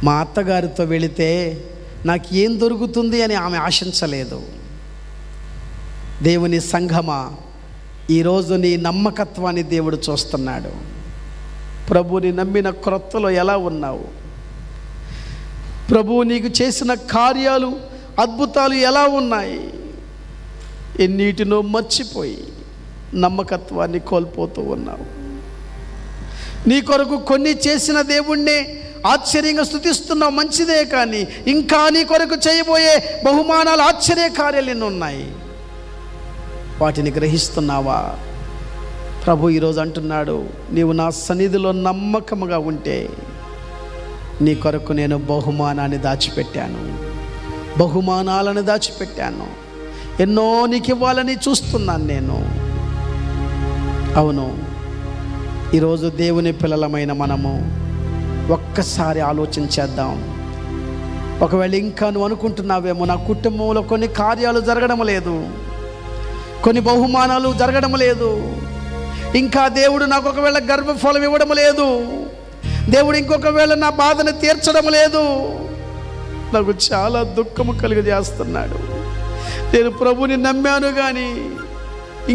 మా అత్తగారితో వెళితే నాకు ఏం దొరుకుతుంది అని ఆమె ఆశించలేదు. దేవుని సంఘమా, ఈరోజు నీ నమ్మకత్వాన్ని దేవుడు చూస్తున్నాడు. ప్రభుని నమ్మిన క్రొత్తలో ఎలా ఉన్నావు? ప్రభువు నీకు చేసిన కార్యాలు, అద్భుతాలు ఎలా ఉన్నాయి? ఎన్నిటినో మర్చిపోయి నమ్మకత్వాన్ని కోల్పోతూ ఉన్నావు. నీ కొరకు కొన్ని చేసిన దేవుణ్ణే ఆశ్చర్యంగా స్తుతిస్తున్నావు, మంచిదే. కానీ ఇంకా నీ కొరకు చేయబోయే బహుమానాలు, ఆశ్చర్య కార్యాలు ఎన్ని ఉన్నాయి, వాటిని గ్రహిస్తున్నావా? ప్రభు ఈరోజు అంటున్నాడు, నీవు నా సన్నిధిలో నమ్మకముగా ఉంటే నీ కొరకు నేను బహుమానాన్ని దాచిపెట్టాను, బహుమానాలను దాచిపెట్టాను. ఎన్నో నీకు ఇవ్వాలని చూస్తున్నాను నేను. అవును, ఈరోజు దేవుని పిల్లలమైన మనము ఒక్కసారి ఆలోచించేద్దాం. ఒకవేళ ఇంకా నువ్వు అనుకుంటున్నావేమో, నా కుటుంబంలో కొన్ని కార్యాలు జరగడం లేదు, కొన్ని బహుమానాలు జరగడం లేదు, ఇంకా దేవుడు నాకు ఒకవేళ గర్భఫలం ఇవ్వడం లేదు, దేవుడు ఇంకొకవేళ నా బాధను తీర్చడం లేదు, నాకు చాలా దుఃఖము కలుగజేస్తున్నాడు, నేను ప్రభుని నమ్మాను కానీ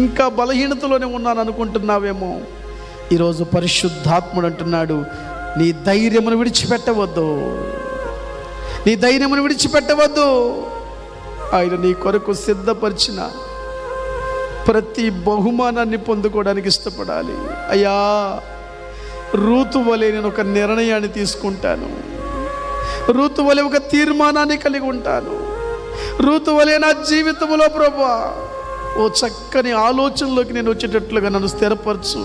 ఇంకా బలహీనతలోనే ఉన్నాను అనుకుంటున్నావేమో, ఈరోజు పరిశుద్ధాత్ముడు అంటున్నాడు, నీ ధైర్యమును విడిచిపెట్టవద్దు, నీ ధైర్యమును విడిచిపెట్టవద్దు. ఆయన నీ కొరకు సిద్ధపరిచిన ప్రతి బహుమానాన్ని పొందుకోవడానికి ఇష్టపడాలి. అయ్యా, రూతు వలె నేను ఒక నిర్ణయాన్ని తీసుకుంటాను, రూతు వలె ఒక తీర్మానాన్ని కలిగి ఉంటాను, రూతు వలె నా జీవితంలో ప్రభువా ఓ చక్కని ఆలోచనలోకి నేను వచ్చేటట్లుగా నన్ను స్థిరపరచు.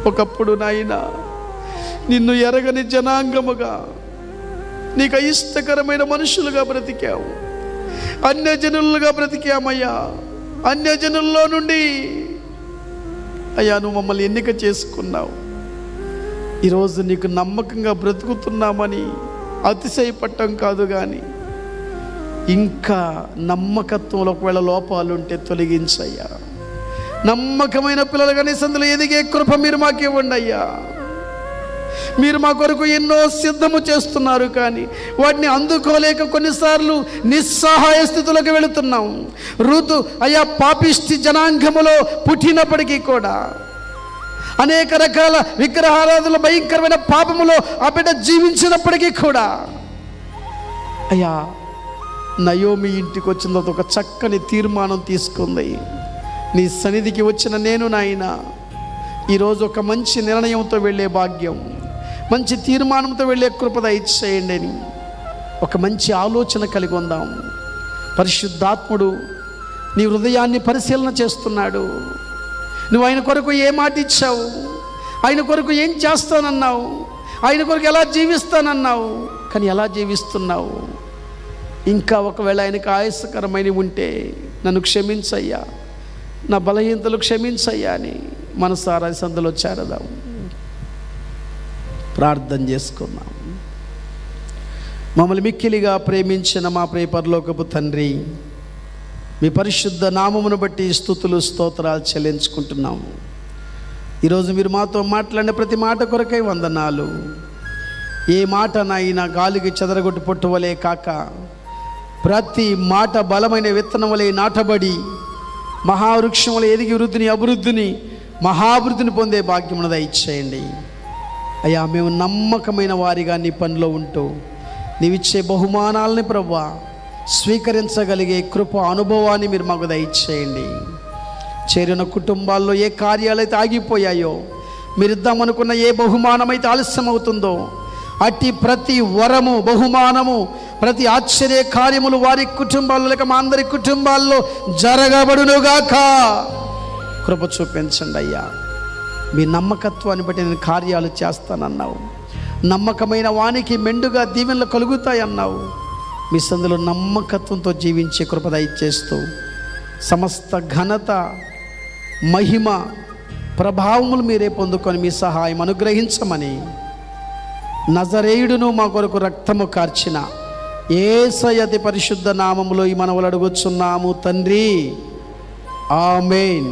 ఒకప్పుడు నాయన నిన్ను ఎరగని జనాంగముగా, నీకు ఇష్టకరమైన మనుషులుగా బ్రతికావు, అన్యజనులుగా బ్రతికామయ్యా. అన్యజనుల్లో నుండి అయ్యా నువ్వు మమ్మల్ని ఎన్నిక చేసుకున్నావు. ఈరోజు నీకు నమ్మకంగా బ్రతుకుతున్నామని అతిశయపడటం కాదు, కానీ ఇంకా నమ్మకత్వంలో ఒకవేళ లోపాలుంటే తొలగించయ్యా. నమ్మకమైన పిల్లలుగా నీ సందులో ఎదిగే కృప మీరు మాకు ఇవ్వండి అయ్యా. మీరు మా కొరకు ఎన్నో సిద్ధము చేస్తున్నారు, కానీ వాటిని అందుకోలేక కొన్నిసార్లు నిస్సహాయ స్థితిలోకి వెళుతున్నాం. ఋతు అయ్యా పాపిష్టి జనాంగములో పుట్టినప్పటికీ కూడా, అనేక రకాల విగ్రహారాధనల భయంకరమైన పాపములో ఆ బిడ్డ జీవించినప్పటికీ కూడా, అయ్యా నయోమి ఇంటికి వచ్చిన తర్వాత ఒక చక్కని తీర్మానం తీసుకుంది. నీ సన్నిధికి వచ్చిన నేను నాయన ఈరోజు ఒక మంచి నిర్ణయంతో వెళ్ళే భాగ్యం, మంచి తీర్మానంతో వెళ్ళే కృప దయచేయండి అని ఒక మంచి ఆలోచన కలిగి ఉందాం. పరిశుద్ధాత్ముడు నీ హృదయాన్ని పరిశీలన చేస్తున్నాడు. నువ్వు ఆయన కొరకు ఏ మాట ఇచ్చావు, ఆయన కొరకు ఏం చేస్తానన్నావు, ఆయన కొరకు ఎలా జీవిస్తానన్నావు, కానీ ఎలా జీవిస్తున్నావు? ఇంకా ఒకవేళ ఆయనకు ఆయాసకరమైనవి ఉంటే నన్ను క్షమించయ్యా, నా బలహీనతలు క్షమించయ్యా అని మనసారా సందులో చేరదాం, ప్రార్థన చేసుకుందాం. మమ్మల్ని మిక్కిలిగా ప్రేమించిన మా ప్రియ పరలోకపు తండ్రి, మీ పరిశుద్ధ నామమును బట్టి స్తుతులు స్తోత్రాలు చెల్లించుకుంటున్నాము. ఈరోజు మీరు మాతో మాట్లాడిన ప్రతి మాట కొరకై వందనాలు. ఏ మాట నాయనా గాలికి చెదరగొట్టు పొట్టువలే కాక, ప్రతి మాట బలమైన విత్తనం వలె నాటబడి మహావృక్షం వలె ఎదిగి వృద్ధిని అభివృద్ధిని మహాభివృద్ధిని పొందే భాగ్యమును దయచేయండి అయ్యా. మేము నమ్మకమైన వారిగా నీ పనిలో ఉంటూ నీవిచ్చే బహుమానాలని ప్రభువా స్వీకరించగలిగే కృప అనుభవాన్ని మీరు మాకు దయచేయండి. చేరిన కుటుంబాల్లో ఏ కార్యాలైతే ఆగిపోయాయో, మీరిద్దామనుకున్న ఏ బహుమానమైతే ఆలస్యం అవుతుందో, అట్టి ప్రతి వరము బహుమానము ప్రతి ఆశ్చర్య కార్యములు వారి కుటుంబాల్లో లేక మా అందరి కుటుంబాల్లో జరగబడునుగాక. కృప చూపించండి అయ్యా. మీ నమ్మకత్వాన్ని బట్టి నేను కార్యాలు చేస్తానన్నావు. నమ్మకమైన వానికి మెండుగా దీవెనలు కలుగుతాయన్నావు. మీ సందులో నమ్మకత్వంతో జీవించే కృప దయచేస్తూ సమస్త ఘనత మహిమ ప్రభావములు మీరే పొందుకొని మీ సహాయం అనుగ్రహించమని నజరేయుడును మా కొరకు రక్తము కార్చిన యేసయ్య అతి పరిశుద్ధ నామములో ఈ మనవులు అడుగుచున్నాము తండ్రి. ఆమేన్.